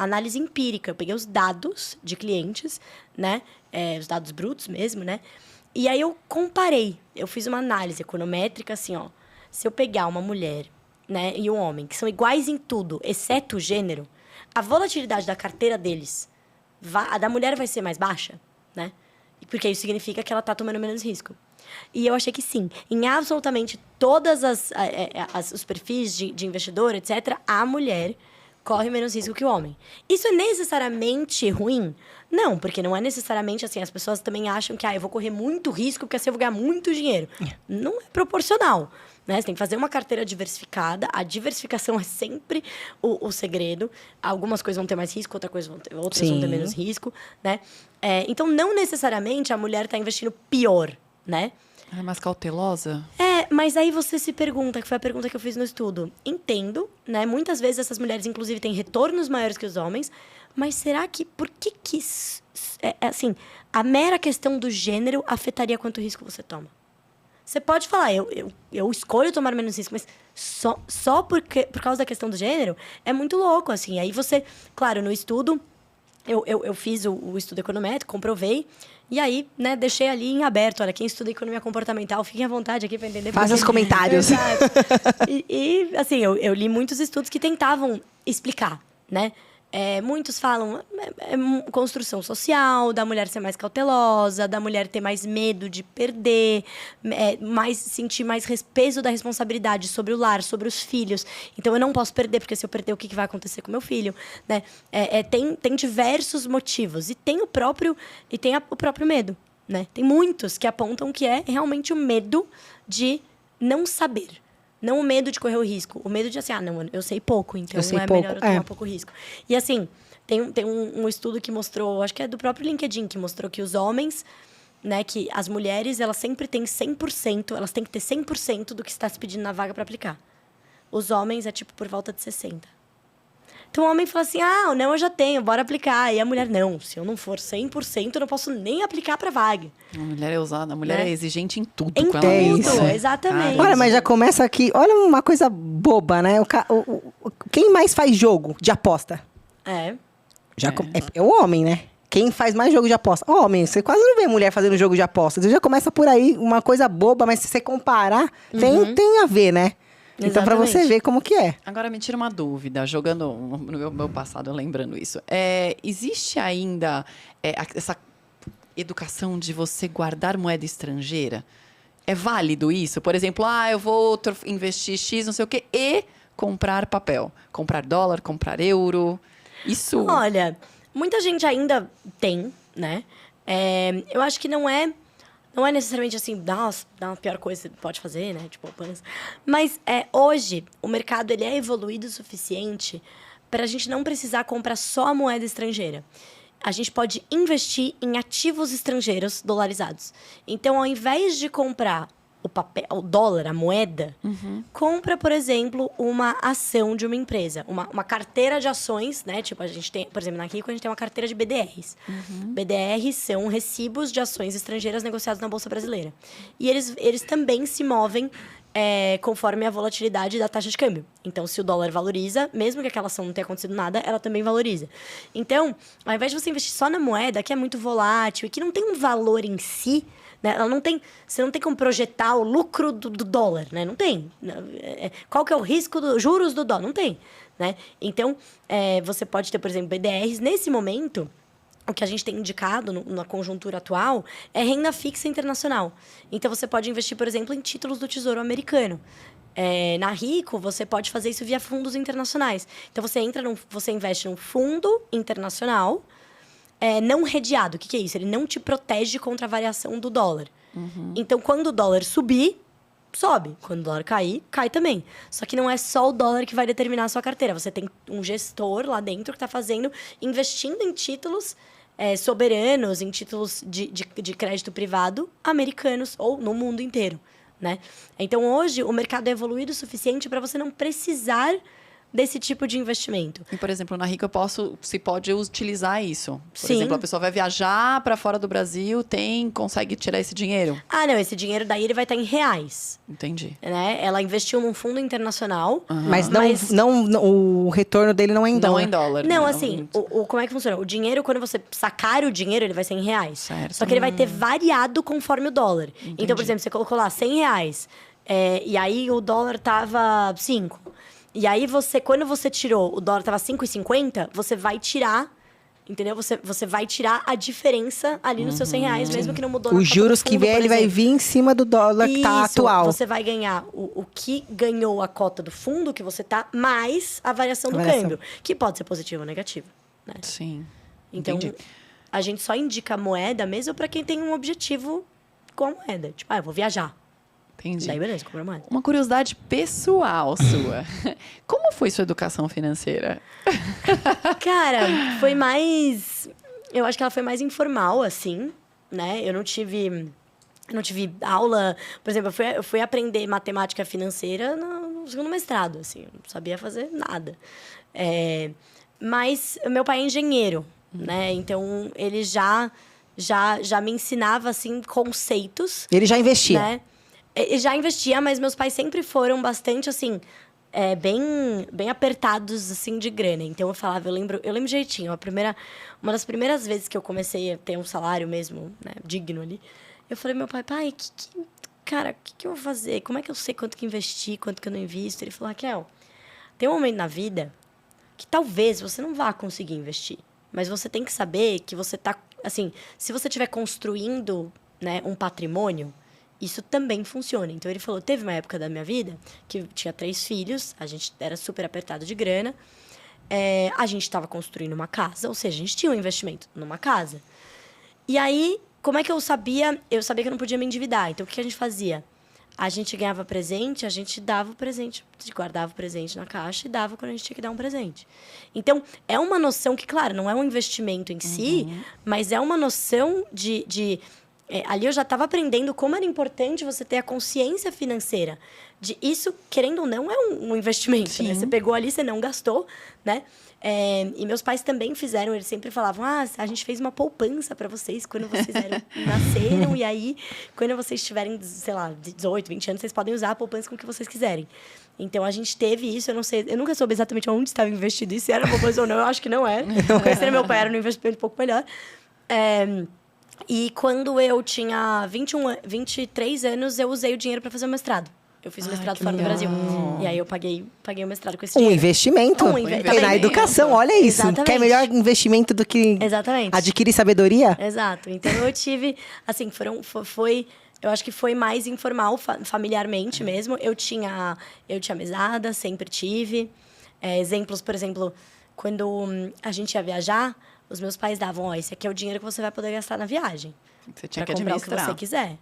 análise empírica. Eu peguei os dados de clientes, né? Os dados brutos mesmo, né? E aí eu comparei. Eu fiz uma análise econométrica, assim, ó. Se eu pegar uma mulher, né, e um homem, que são iguais em tudo, exceto o gênero, a volatilidade da carteira deles, a da mulher vai ser mais baixa, né? Porque isso significa que ela tá tomando menos risco. E eu achei que sim. Em absolutamente todas os perfis de investidor, etc., a mulher corre menos risco que o homem. Isso é necessariamente ruim? Não, porque não é necessariamente assim. As pessoas também acham que eu vou correr muito risco porque assim eu vou ganhar muito dinheiro. Não é proporcional. Né? Você tem que fazer uma carteira diversificada. A diversificação é sempre o segredo. Algumas coisas vão ter mais risco, outras vão ter menos risco. Né? Então, não necessariamente a mulher está investindo pior, né? Ela é mais cautelosa? Mas aí você se pergunta, que foi a pergunta que eu fiz no estudo. Entendo, né? Muitas vezes essas mulheres, inclusive, têm retornos maiores que os homens. Mas será que... Por que assim, a mera questão do gênero afetaria quanto risco você toma? Você pode falar, eu escolho tomar menos risco, mas só por causa da questão do gênero, é muito louco, assim. Aí você... Claro, no estudo... eu fiz o estudo econométrico, comprovei. E aí, né, deixei ali em aberto. Olha, quem estuda economia comportamental, fiquem à vontade aqui para entender. Faz os comentários. Exato. Assim, eu li muitos estudos que tentavam explicar, né? Muitos falam construção social, da mulher ser mais cautelosa, da mulher ter mais medo de perder, sentir mais peso da responsabilidade sobre o lar, sobre os filhos. Então, eu não posso perder, porque se eu perder, o que vai acontecer com meu filho? Né? Tem diversos motivos. E tem o próprio medo. Né? Tem muitos que apontam que é realmente o medo de não saber. Não o medo de correr o risco. O medo de assim, não, eu sei pouco, então melhor eu tomar pouco risco. E assim, tem um estudo que mostrou, acho que é do próprio LinkedIn, que mostrou que os homens, né, que as mulheres, elas sempre têm 100%, elas têm que ter 100% do que está se pedindo na vaga para aplicar. Os homens é tipo por volta de 60%. Então o homem fala assim, não, eu já tenho, bora aplicar. E a mulher, não, se eu não for 100%, eu não posso nem aplicar pra vaga. A mulher é ousada, a mulher é exigente em tudo. Em com tudo, ela exatamente. Olha, mas já começa aqui, olha uma coisa boba, né? Quem mais faz jogo de aposta? É o homem, né? Quem faz mais jogo de aposta? Homem, você quase não vê mulher fazendo jogo de aposta. Você já começa por aí, uma coisa boba, mas se você comparar, tem a ver, né? Então, pra você ver como que é. Agora, me tira uma dúvida, jogando no meu passado, lembrando isso. Existe ainda essa educação de você guardar moeda estrangeira? É válido isso? Por exemplo, eu vou investir X, não sei o quê, e comprar papel. Comprar dólar, comprar euro. Isso... Olha, muita gente ainda tem, né? Eu acho que não é necessariamente assim, nossa, a pior coisa que você pode fazer, né? Tipo, poupança. Mas hoje, o mercado ele é evoluído o suficiente para a gente não precisar comprar só a moeda estrangeira. A gente pode investir em ativos estrangeiros dolarizados. Então, ao invés de comprar o papel, o dólar, a moeda, compra, por exemplo, uma ação de uma empresa. Uma carteira de ações, né? Tipo, a gente tem, por exemplo, na Rico, a gente tem uma carteira de BDRs. BDRs são recibos de ações estrangeiras negociados na Bolsa Brasileira. E eles também se movem conforme a volatilidade da taxa de câmbio. Então, se o dólar valoriza, mesmo que aquela ação não tenha acontecido nada, ela também valoriza. Então, ao invés de você investir só na moeda, que é muito volátil e que não tem um valor em si, né? Você não tem como projetar o lucro do dólar, né? Não tem. Qual que é o risco dos juros do dólar? Não tem, né? Então, você pode ter, por exemplo, BDRs. Nesse momento, o que a gente tem indicado na conjuntura atual é renda fixa internacional. Então, você pode investir, por exemplo, em títulos do Tesouro Americano. Na Rico, você pode fazer isso via fundos internacionais. Então, você investe num fundo internacional não redeado. O que é isso? Ele não te protege contra a variação do dólar. Então, quando o dólar subir, sobe. Quando o dólar cair, cai também. Só que não é só o dólar que vai determinar a sua carteira. Você tem um gestor lá dentro que está investindo em títulos soberanos, em títulos de crédito privado americanos ou no mundo inteiro, né? Então, hoje, o mercado é evoluído o suficiente para você não precisar desse tipo de investimento. E, por exemplo, na Rica se pode utilizar isso. Por Sim. exemplo, a pessoa vai viajar para fora do Brasil, consegue tirar esse dinheiro? Não, esse dinheiro daí ele vai estar em reais. Entendi. Né? Ela investiu num fundo internacional. Mas o retorno dele não é em dólar. Não é em dólar. Não, assim, como é que funciona? O dinheiro, quando você sacar o dinheiro, ele vai ser em reais. Certo. Só que ele vai ter variado conforme o dólar. Entendi. Então, por exemplo, você colocou lá 100 reais. E aí o dólar tava 5. E aí, quando você tirou, o dólar tava 5,50, você vai tirar, entendeu? Você vai tirar a diferença ali nos seus 100 reais, mesmo que não mudou na Os juros que vier, ele vai vir em cima do dólar que tá atual. Você vai ganhar o que ganhou a cota do fundo que você tá, mais a variação do câmbio, que pode ser positivo ou negativo, né? Sim. Então, entendi. A gente só indica a moeda mesmo para quem tem um objetivo com a moeda. Tipo, eu vou viajar. Entendi. Daí, beleza, compra moeda. Uma curiosidade pessoal sua. Como foi sua educação financeira? Cara, foi mais... Eu acho que ela foi mais informal, assim, né? Eu não tive aula... Por exemplo, eu fui aprender matemática financeira no segundo mestrado, assim. Eu não sabia fazer nada. Mas meu pai é engenheiro, né? Então, ele já me ensinava, assim, conceitos. Ele já investia? Né? Já investia, mas meus pais sempre foram bastante, assim... bem apertados, assim, de grana. Então, eu lembro jeitinho. Uma das primeiras vezes que eu comecei a ter um salário mesmo, né, digno ali, eu falei pro meu pai, cara, o que eu vou fazer? Como é que eu sei quanto que investir, quanto que eu não invisto? Ele falou, Raquel, tem um momento na vida que talvez você não vá conseguir investir. Mas você tem que saber que você tá, assim, se você estiver construindo, né, um patrimônio, isso também funciona. Então, ele falou, teve uma época da minha vida que eu tinha 3 filhos, a gente era super apertado de grana, a gente estava construindo uma casa, ou seja, a gente tinha um investimento numa casa. E aí, como é que eu sabia? Eu sabia que eu não podia me endividar. Então, o que a gente fazia? A gente ganhava presente, a gente dava o presente, guardava o presente na caixa e dava quando a gente tinha que dar um presente. Então, é uma noção que, claro, não é um investimento em si, mas é uma noção ali eu já estava aprendendo como era importante você ter a consciência financeira. Isso, querendo ou não, é um investimento, né? Você pegou ali, você não gastou, né? E meus pais também fizeram, eles sempre falavam, a gente fez uma poupança para vocês quando vocês nasceram, e aí, quando vocês tiverem, sei lá, 18, 20 anos, vocês podem usar a poupança com o que vocês quiserem. Então, a gente teve isso, eu não sei, eu nunca soube exatamente onde estava investido isso, se era poupança ou não, eu acho que não era. Conhecendo meu pai, era um investimento um pouco melhor. E quando eu tinha 23 anos, eu usei o dinheiro para fazer o mestrado. Eu fiz o mestrado fora do Brasil. E aí eu paguei o mestrado com esse dinheiro. Investimento. E na educação, olha isso. Exatamente. Quer melhor investimento do que adquirir sabedoria? Exato. Então eu tive, assim, eu acho que foi mais informal, familiarmente mesmo. Eu tinha mesada, sempre tive. Exemplos, por exemplo, quando a gente ia viajar, os meus pais davam, esse aqui é o dinheiro que você vai poder gastar na viagem. Você tinha que comprar o administrar. que você quiser.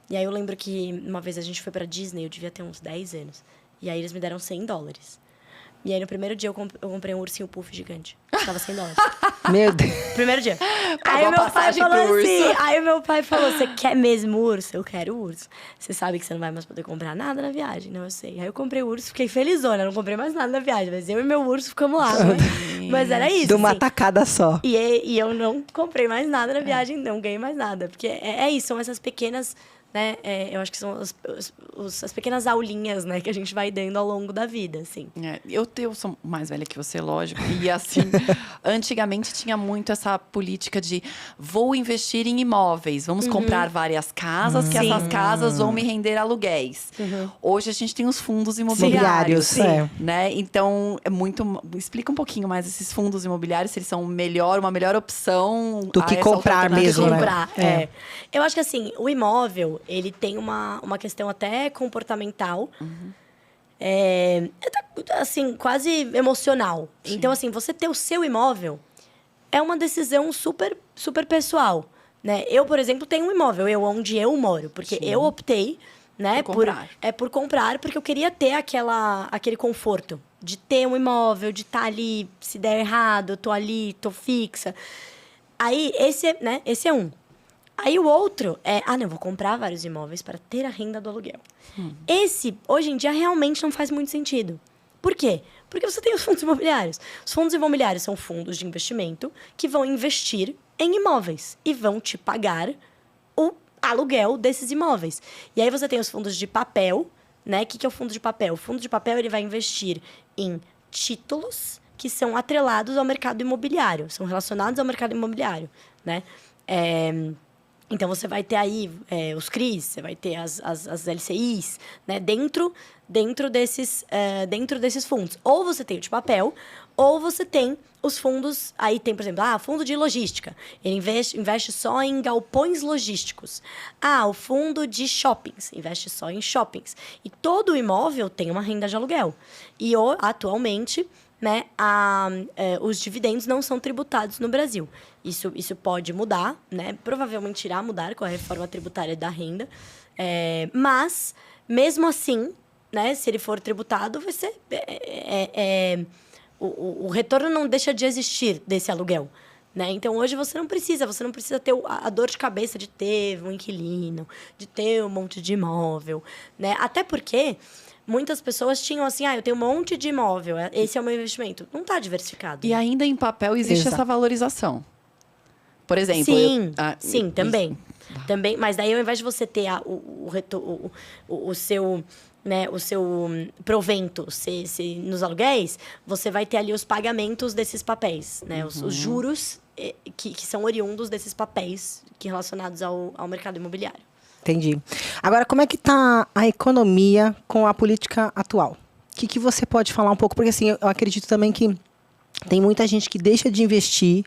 E aí eu lembro que uma vez a gente foi pra Disney, eu devia ter uns 10 anos. E aí eles me deram $100. E aí no primeiro dia eu comprei um ursinho puff gigante. Tava $100. Meu Deus. Primeiro dia. Pagou Aí a passagem pro urso. Aí meu pai falou, você quer mesmo urso? Eu quero urso. Você sabe que você não vai mais poder comprar nada na viagem? Não, eu sei. Aí eu comprei o urso, fiquei felizona, não comprei mais nada na viagem. Mas eu e meu urso ficamos lá, né? Mas era isso. De uma assim. tacada só. E eu não comprei mais nada na viagem, não ganhei mais nada. Porque é isso, são essas pequenas, né? Eu acho que são as pequenas aulinhas, né? Que a gente vai dando ao longo da vida, assim. Eu sou mais velha que você, lógico. E assim, antigamente tinha muito essa política de vou investir em imóveis. Vamos comprar várias casas, que essas casas vão me render aluguéis. Hoje a gente tem os fundos imobiliários. Né? Então, explica um pouquinho mais esses fundos imobiliários, se eles são uma melhor opção do que comprar mesmo, né? Eu acho que assim, o imóvel, ele tem uma questão até comportamental. Assim, quase emocional. Sim. Então, assim, você ter o seu imóvel é uma decisão super, super pessoal, né? Eu, por exemplo, tenho um imóvel, onde eu moro, porque eu optei, né, por comprar, porque eu queria ter aquele conforto de ter um imóvel, de estar ali, se der errado, eu tô ali, tô fixa. Aí, esse é um. Aí o outro não, vou comprar vários imóveis para ter a renda do aluguel. Esse, hoje em dia, realmente não faz muito sentido. Por quê? Porque você tem os fundos imobiliários. Os fundos imobiliários são fundos de investimento que vão investir em imóveis e vão te pagar o aluguel desses imóveis. E aí você tem os fundos de papel, né? O que é o fundo de papel? O fundo de papel, ele vai investir em títulos que são atrelados ao mercado imobiliário, são relacionados ao mercado imobiliário, né? Então, você vai ter aí os CRIs, você vai ter as LCIs, né? Dentro desses fundos. Ou você tem o de papel, ou você tem os fundos... Aí tem, por exemplo, fundo de logística. Ele investe só em galpões logísticos. O fundo de shoppings. Investe só em shoppings. E todo imóvel tem uma renda de aluguel. E atualmente... né, os dividendos não são tributados no Brasil. Isso pode mudar, né? Provavelmente irá mudar com a reforma tributária da renda. Mas, mesmo assim, né, se ele for tributado, vai ser... o retorno não deixa de existir desse aluguel. Né? Então, hoje você não precisa ter a dor de cabeça de ter um inquilino, de ter um monte de imóvel. Né? Até porque... muitas pessoas tinham assim, eu tenho um monte de imóvel, esse é o meu investimento. Não está diversificado. E ainda em papel existe essa valorização. Por exemplo... Sim, também. Também, mas daí, ao invés de você ter o seu... Né, o seu provento nos aluguéis, você vai ter ali os pagamentos desses papéis, né? Os juros que são oriundos desses papéis relacionados ao mercado imobiliário. Entendi. Agora, como é que está a economia com a política atual? O que você pode falar um pouco? Porque, assim, eu acredito também que tem muita gente que deixa de investir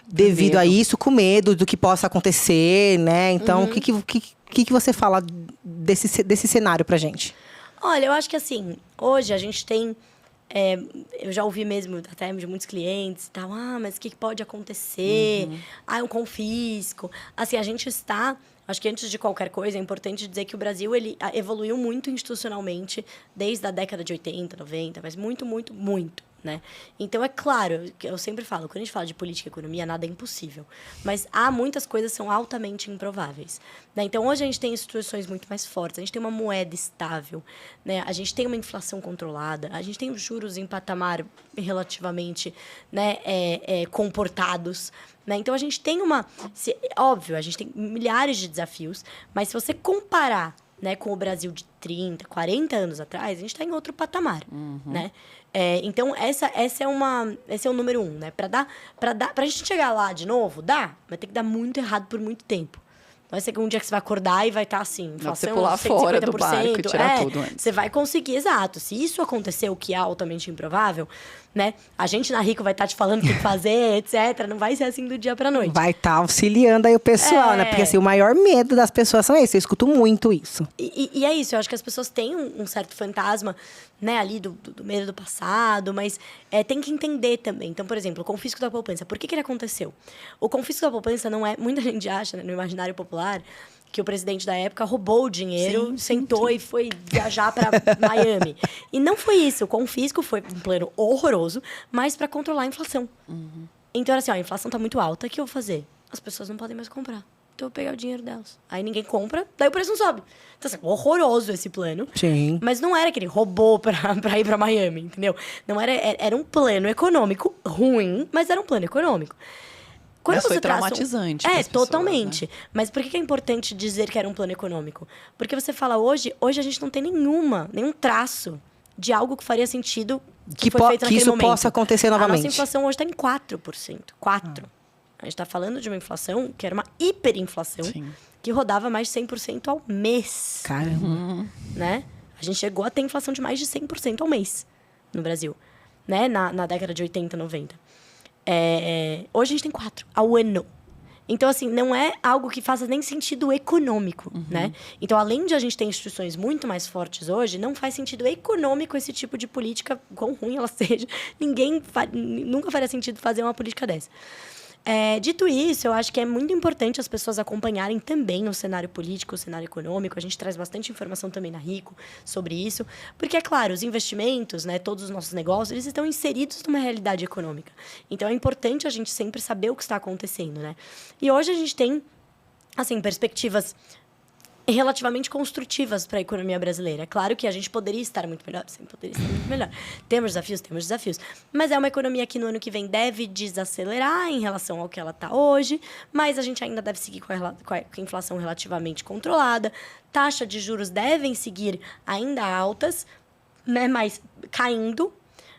devido a isso, com medo do que possa acontecer, né? Então, o que você fala desse cenário pra gente? Olha, eu acho que assim, hoje a gente tem... eu já ouvi mesmo até de muitos clientes e tal, mas o que pode acontecer? Um confisco. Assim, a gente está... Acho que antes de qualquer coisa, é importante dizer que o Brasil ele evoluiu muito institucionalmente desde a década de 80, 90, mas muito, muito, muito. Né? Então, é claro, eu sempre falo, quando a gente fala de política e economia, nada é impossível. Mas há muitas coisas que são altamente improváveis. Né? Então, hoje a gente tem instituições muito mais fortes, a gente tem uma moeda estável, né? A gente tem uma inflação controlada, a gente tem os juros em patamar relativamente, né, comportados. Né? Então, a gente tem óbvio, a gente tem milhares de desafios, mas se você comparar, né, com o Brasil de 30, 40 anos atrás, a gente está em outro patamar, né? Então, esse é o número 1, né? Pra gente chegar lá de novo, vai ter que dar muito errado por muito tempo. Não vai ser que um dia que você vai acordar e vai estar assim, inflação, você pular 150%, fora do barco e tirar tudo antes. Você vai conseguir, exato. Se isso acontecer, o que é altamente improvável, né? A gente na Rico vai estar te falando o que fazer, etc. Não vai ser assim do dia pra noite. Vai estar auxiliando aí o pessoal, né? Porque assim, o maior medo das pessoas são esse. Eu escuto muito isso. E é isso, eu acho que as pessoas têm um certo fantasma, né, ali do medo do passado, mas tem que entender também. Então, por exemplo, o confisco da poupança. Por que ele aconteceu? O confisco da poupança não é... Muita gente acha, né, no imaginário popular, que o presidente da época roubou o dinheiro, sentou e foi viajar para Miami. E não foi isso. O confisco foi um plano horroroso, mas para controlar a inflação. Então, era assim, a inflação está muito alta, o que eu vou fazer? As pessoas não podem mais comprar. Então, eu vou pegar o dinheiro delas. Aí ninguém compra, daí o preço não sobe. Então, assim, horroroso esse plano. Sim. Mas não era que ele roubou pra ir pra Miami, entendeu? Não era um plano econômico ruim, mas era um plano econômico. Quando Mas foi traumatizante. Totalmente. Pessoas, né? Mas por que é importante dizer que era um plano econômico? Porque você fala hoje a gente não tem nenhum traço de algo que faria sentido que foi feito naquele isso momento. possa acontecer novamente. A nossa inflação hoje está em 4%. 4%. A gente está falando de uma inflação que era uma hiperinflação, que rodava mais de 100% ao mês. Caramba. Né? A gente chegou a ter inflação de mais de 100% ao mês no Brasil, né? Na década de 80, 90. Hoje a gente tem 4% ao ano. Então, assim, não é algo que faça nem sentido econômico, né? Então, além de a gente ter instituições muito mais fortes hoje, não faz sentido econômico esse tipo de política, quão ruim ela seja. Nunca faria sentido fazer uma política dessa. Dito isso, eu acho que é muito importante as pessoas acompanharem também o cenário político, o cenário econômico. A gente traz bastante informação também na Rico sobre isso. Porque, é claro, os investimentos, né, todos os nossos negócios, eles estão inseridos numa realidade econômica. Então, é importante a gente sempre saber o que está acontecendo, né? E hoje a gente tem, assim, perspectivas relativamente construtivas para a economia brasileira. É claro que a gente poderia estar muito melhor, sempre poderia estar muito melhor. Temos desafios, mas é uma economia que no ano que vem deve desacelerar em relação ao que ela está hoje, mas a gente ainda deve seguir com a inflação relativamente controlada, taxa de juros devem seguir ainda altas, né, mas caindo,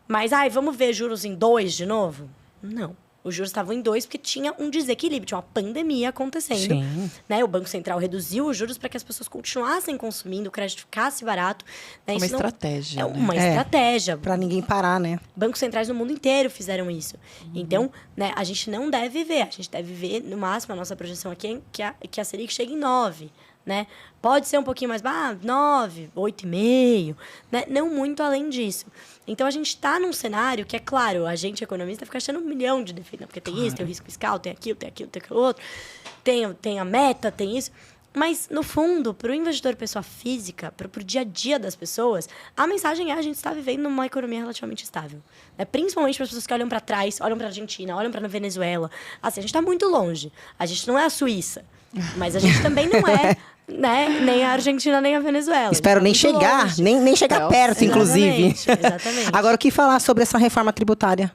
mas vamos ver juros em 2 de novo? Não. Os juros estavam em 2 porque tinha um desequilíbrio, tinha uma pandemia acontecendo. Né? O Banco Central reduziu os juros para que as pessoas continuassem consumindo, o crédito ficasse barato. Né? Uma estratégia. É uma estratégia. Para ninguém parar, né? Bancos centrais no mundo inteiro fizeram isso. Então, né, a gente não deve ver. A gente deve ver, no máximo, a nossa projeção aqui é que a Selic chegue em 9%. Né? Pode ser um pouquinho mais, 9, 8,5, né? Não muito além disso. Então, a gente está num cenário que, é claro, a gente, economista, fica achando 1 milhão de defeitos. Porque tem isso, tem o risco fiscal, tem aquilo, tem aquilo outro. Tem a meta, tem isso. Mas, no fundo, para o investidor pessoa física, para o dia a dia das pessoas, a mensagem é a gente está vivendo numa economia relativamente estável. Né? Principalmente para as pessoas que olham para trás, olham para a Argentina, olham para a Venezuela. Assim, a gente está muito longe. A gente não é a Suíça. Mas a gente também não é, né, nem a Argentina, nem a Venezuela. Espero nem chegar, nem chegar perto, inclusive. Exatamente. Agora, o que falar sobre essa reforma tributária?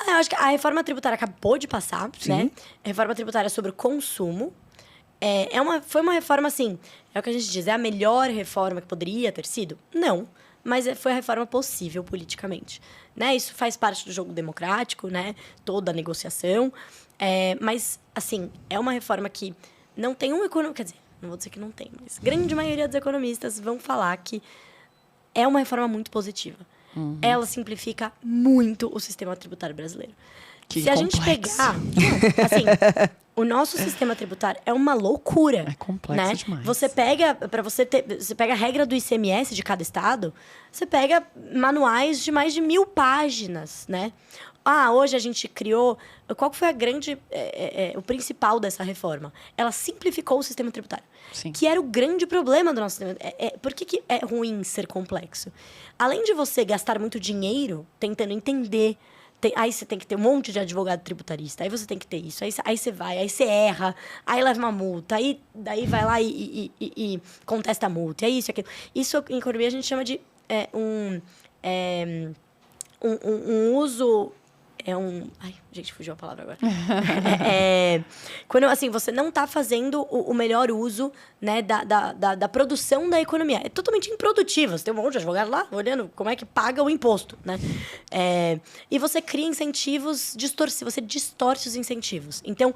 Eu acho que a reforma tributária acabou de passar, né? A reforma tributária sobre o consumo. foi uma reforma, assim, é o que a gente diz, é a melhor reforma que poderia ter sido? Não, mas foi a reforma possível politicamente. Né? Isso faz parte do jogo democrático, né? Toda a negociação. Mas, assim, é uma reforma que não tem um economista... Quer dizer, não vou dizer que não tem, mas grande maioria dos economistas vão falar que é uma reforma muito positiva. Ela simplifica muito o sistema tributário brasileiro. Se a gente pegar... assim, o nosso sistema tributário é uma loucura. É complexo, né? demais. Você pega, você pega a regra do ICMS de cada estado, você pega manuais de mais de 1000 páginas, né? Hoje a gente criou... Qual foi a grande... o principal dessa reforma? Ela simplificou o sistema tributário. Sim. Que era o grande problema do nosso sistema. Por que é ruim ser complexo? Além de você gastar muito dinheiro tentando entender... Aí você tem que ter um monte de advogado tributarista. Aí você tem que ter isso. Aí você erra. Aí leva uma multa. Daí vai lá e contesta a multa. É isso, aquilo. Isso, em economia, a gente chama de um uso... Ai, gente, fugiu a palavra agora. Quando, assim, você não está fazendo o melhor uso, né, da produção da economia. É totalmente improdutivo. Você tem um monte de advogado lá olhando como é que paga o imposto, né? E você cria incentivos distorcidos. Você distorce os incentivos. Então,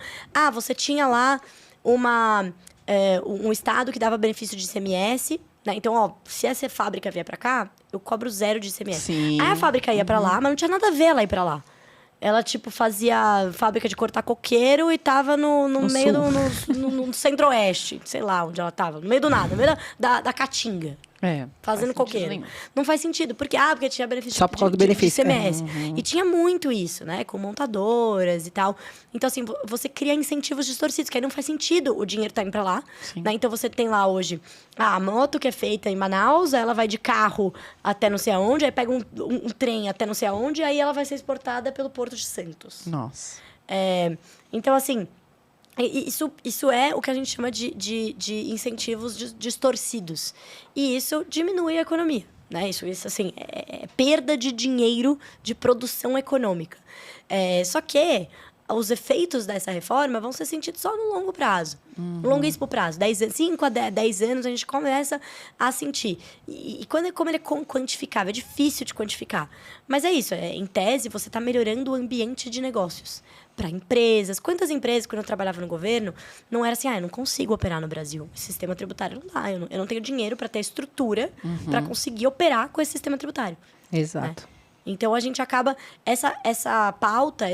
você tinha lá um estado que dava benefício de ICMS... Né? Então, se essa fábrica vier para cá, eu cobro 0 de ICMS. Sim. Aí a fábrica ia para lá, mas não tinha nada a ver ela ir para lá. Ela, tipo, fazia fábrica de cortar coqueiro e tava no meio no centro-oeste. Sei lá onde ela tava. No meio do nada. No meio da Caatinga. Fazendo coqueiro. Nenhum. Não faz sentido. Porque tinha benefício só por causa do benefício. De ICMS. E tinha muito isso, né? Com montadoras e tal. Então, assim, você cria incentivos distorcidos, que aí não faz sentido o dinheiro tá indo pra lá. Né? Então, você tem lá hoje a moto que é feita em Manaus, ela vai de carro até não sei aonde, aí pega um trem até não sei aonde, aí ela vai ser exportada pelo Porto de Santos. Nossa. Então, assim... Isso é o que a gente chama de incentivos distorcidos. E isso diminui a economia. Né? Isso assim, é perda de dinheiro de produção econômica. Só que os efeitos dessa reforma vão ser sentidos só no longo prazo. No longuíssimo prazo. 5 a 10 anos a gente começa a sentir. E como ele é quantificável? É difícil de quantificar. Mas é isso. Em tese, você está melhorando o ambiente de negócios. Para empresas. Quantas empresas, quando eu trabalhava no governo, não era assim, eu não consigo operar no Brasil. Esse sistema tributário não dá. Eu não tenho dinheiro para ter estrutura para conseguir operar com esse sistema tributário. Exato. Né? Então, a gente acaba... Essa pauta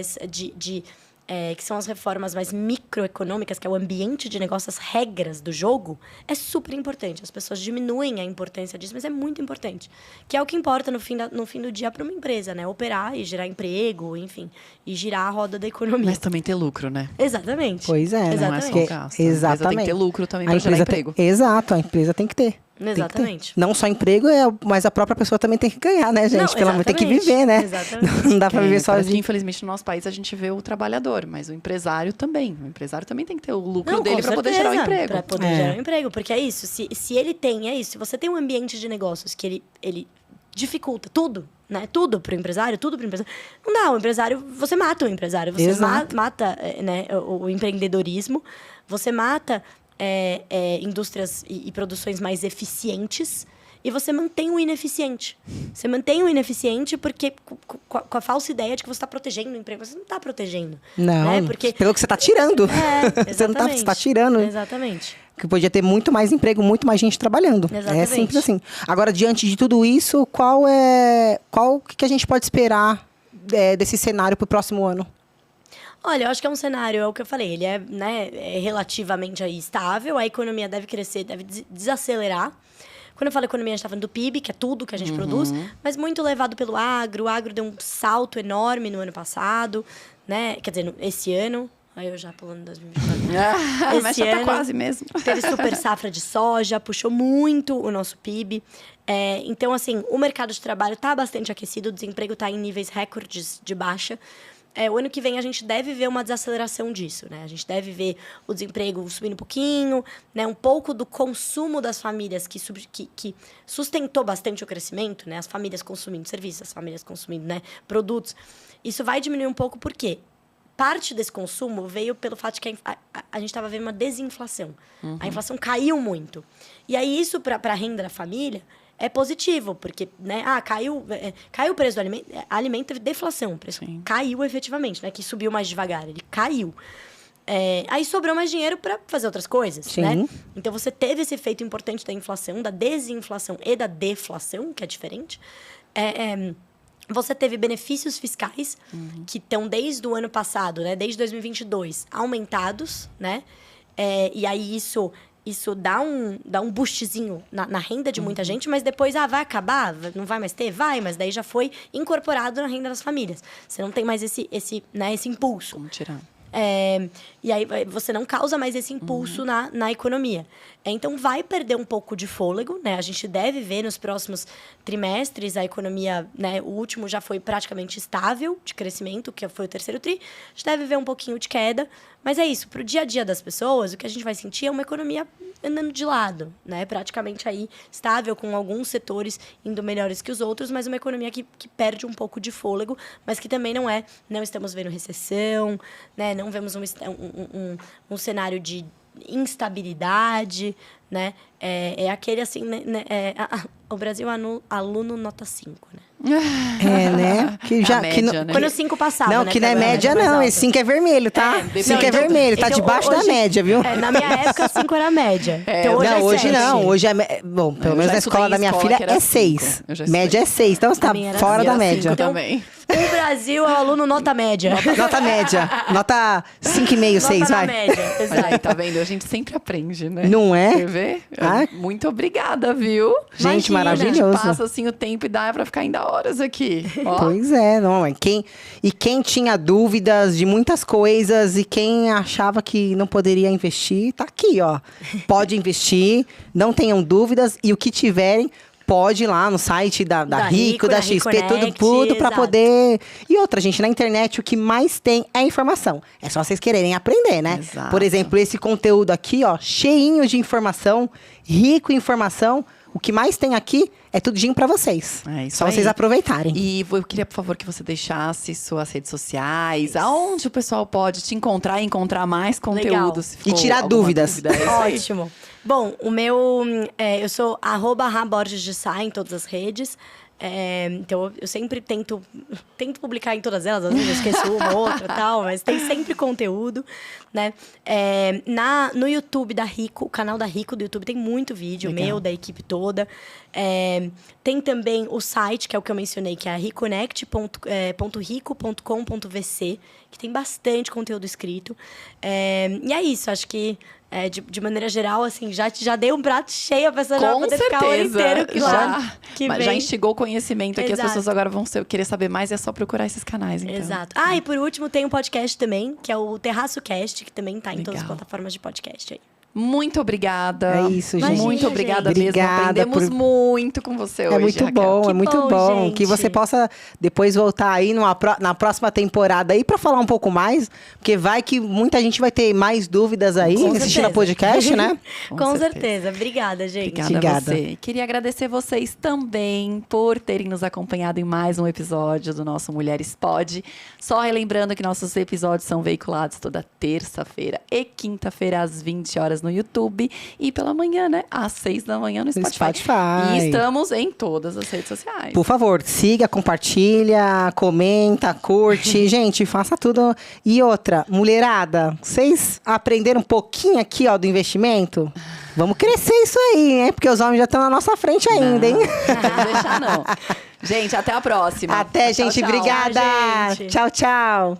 que são as reformas mais microeconômicas, que é o ambiente de negócio, as regras do jogo, é super importante. As pessoas diminuem a importância disso, mas é muito importante. Que é o que importa no fim do dia para uma empresa, né? Operar e gerar emprego, enfim. E girar a roda da economia. Mas também ter lucro, né? Exatamente. Pois é. Não é só gasto. A empresa tem que ter lucro também para gerar emprego. Exato, a empresa tem que ter. Exatamente. Não só emprego, mas a própria pessoa também tem que ganhar, né, gente? Pelo amor, tem que viver, né? Exatamente. Não dá pra viver sozinho. Infelizmente, no nosso país, a gente vê o trabalhador, mas o empresário também. O empresário também tem que ter o lucro dele para poder gerar o emprego. Para poder gerar o emprego, porque é isso. Se ele tem, se você tem um ambiente de negócios que ele dificulta tudo, né? Tudo pro empresário, Não dá, o empresário, você mata o empresário. Você mata né, o empreendedorismo, você mata... indústrias e produções mais eficientes e você mantém o ineficiente. Você mantém o ineficiente porque com a falsa ideia de que você está protegendo o emprego. Você não está protegendo. Não, né? Porque... pelo que você está tirando. Você não está tirando. Exatamente. Que podia ter muito mais emprego, muito mais gente trabalhando. Exatamente. É simples assim. Agora, diante de tudo isso, qual que a gente pode esperar desse cenário para o próximo ano? Olha, eu acho que é um cenário, é o que eu falei, ele é relativamente aí estável, a economia deve crescer, deve desacelerar. Quando eu falo economia, a gente está falando do PIB, que é tudo que a gente produz, mas muito levado pelo agro. O agro deu um salto enorme no ano passado, né? Quer dizer, esse ano. Aí eu já pulando 2024. Mas já tá quase mesmo. Teve super safra de soja, puxou muito o nosso PIB. Então, assim, o mercado de trabalho está bastante aquecido, o desemprego está em níveis recordes de baixa. O ano que vem a gente deve ver uma desaceleração disso, né? A gente deve ver o desemprego subindo um pouquinho, né? Um pouco do consumo das famílias que sustentou bastante o crescimento, né? As famílias consumindo serviços, as famílias consumindo, né, produtos. Isso vai diminuir um pouco, por quê? parte desse consumo veio pelo fato de que a gente estava vendo uma desinflação. A inflação caiu muito. E aí, isso, para a renda da família, é positivo, porque, né, caiu o preço do alimento. Alimento teve deflação, o preço caiu efetivamente, né? Que subiu mais devagar, ele caiu. Aí sobrou mais dinheiro para fazer outras coisas, né? Então, você teve esse efeito importante da inflação, da desinflação e da deflação, que é diferente. Você teve benefícios fiscais que estão desde o ano passado, né? Desde 2022, aumentados, né? E aí, isso dá um boostzinho na renda de muita gente, mas depois, vai acabar? Não vai mais ter? Vai, mas daí já foi incorporado na renda das famílias. Você não tem mais esse impulso. Vamos tirar. E aí você não causa mais esse impulso na economia. Então, vai perder um pouco de fôlego, né? A gente deve ver nos próximos trimestres a economia, né? O último já foi praticamente estável de crescimento, que foi o terceiro tri. A gente deve ver um pouquinho de queda. Mas é isso, para o dia a dia das pessoas, o que a gente vai sentir é uma economia andando de lado, né? Praticamente aí estável, com alguns setores indo melhores que os outros, mas uma economia que perde um pouco de fôlego, mas que também não estamos vendo recessão, né? Não vemos um cenário de instabilidade, né? É aquele assim, né? O Brasil aluno nota 5, né? Né? Que já, média, que né? Quando o 5 passava, não, né? que não é média, não. Esse 5 é vermelho, tá? 5 é vermelho, tá então, debaixo da hoje, média, viu? Na minha época, 5 era média. Então, hoje não, hoje 7. não. Hoje bom, pelo menos na escola da minha filha é 6. Média é 6. Então você tá fora da média. Então, também. O Brasil é o aluno nota média. Nota média. Nota 5,5, 6, vai. Média, Olha aí, tá vendo? A gente sempre aprende, né? Não é? Quer ver? Ah. Muito obrigada, viu? Gente, Imagina, maravilhoso. A gente passa assim o tempo e dá pra ficar ainda horas aqui. Ó. Pois é, não. Quem tinha dúvidas de muitas coisas e quem achava que não poderia investir, tá aqui, ó. Pode investir, não tenham dúvidas e o que tiverem, pode ir lá no site da Rico, da XP, tudo para poder... E outra, gente, na internet o que mais tem é informação. É só vocês quererem aprender, né? Exato. Por exemplo, esse conteúdo aqui, ó, cheinho de informação, rico em informação. O que mais tem aqui é tudinho pra vocês. É isso só aí. Vocês aproveitarem. E eu queria, por favor, que você deixasse suas redes sociais. Aonde o pessoal pode te encontrar e encontrar mais conteúdo. Se E ficou tirar alguma dúvidas. dúvida. É isso aí. Ótimo. Bom, o meu... eu sou @RaBorgesDeSá em todas as redes. Então, eu sempre tento publicar em todas elas. Às vezes eu esqueço uma, outra e tal. Mas tem sempre conteúdo, né? No YouTube da Rico, o canal da Rico do YouTube, tem muito vídeo. Legal. Meu, da equipe toda. Tem também o site, que é o que eu mencionei, que é riconnect.rico.com.vc, que tem bastante conteúdo escrito. E é isso, acho que... de maneira geral, assim, já dei um prato cheio, a pessoa já vai poder ficar o ano inteiro Já instigou o conhecimento aqui, as Exato. pessoas agora vão querer saber mais, é só procurar esses canais, então. Exato. E por último, tem um podcast também, que é o Terraço Cast, que também tá em todas as Legal. plataformas de podcast aí. Muito obrigada. É isso, gente. Muito obrigada gente. mesmo. Obrigada Aprendemos muito com você hoje, É muito Raquel. bom, Que é muito bom, bom. gente. Que você possa depois voltar aí na próxima temporada aí pra falar um pouco mais. Porque vai que muita gente vai ter mais dúvidas aí Com assistindo a certeza. podcast, né? Com certeza. Obrigada, gente. Obrigada a você. Queria agradecer vocês também por terem nos acompanhado em mais um episódio do nosso Mulheres Pod. Só relembrando que nossos episódios são veiculados toda terça-feira e quinta-feira às 20 horas no YouTube. E pela manhã, né? Às 6 da manhã no Spotify. E estamos em todas as redes sociais. Por favor, siga, compartilha, comenta, curte. Gente, faça tudo. E outra, mulherada, vocês aprenderam um pouquinho aqui, ó, do investimento? Vamos crescer isso aí, né? Porque os homens já estão na nossa frente ainda, hein? Não vamos deixar, não. Gente, até a próxima. Até, gente. Tchau, tchau. Obrigada. Tchau, gente. Tchau, tchau.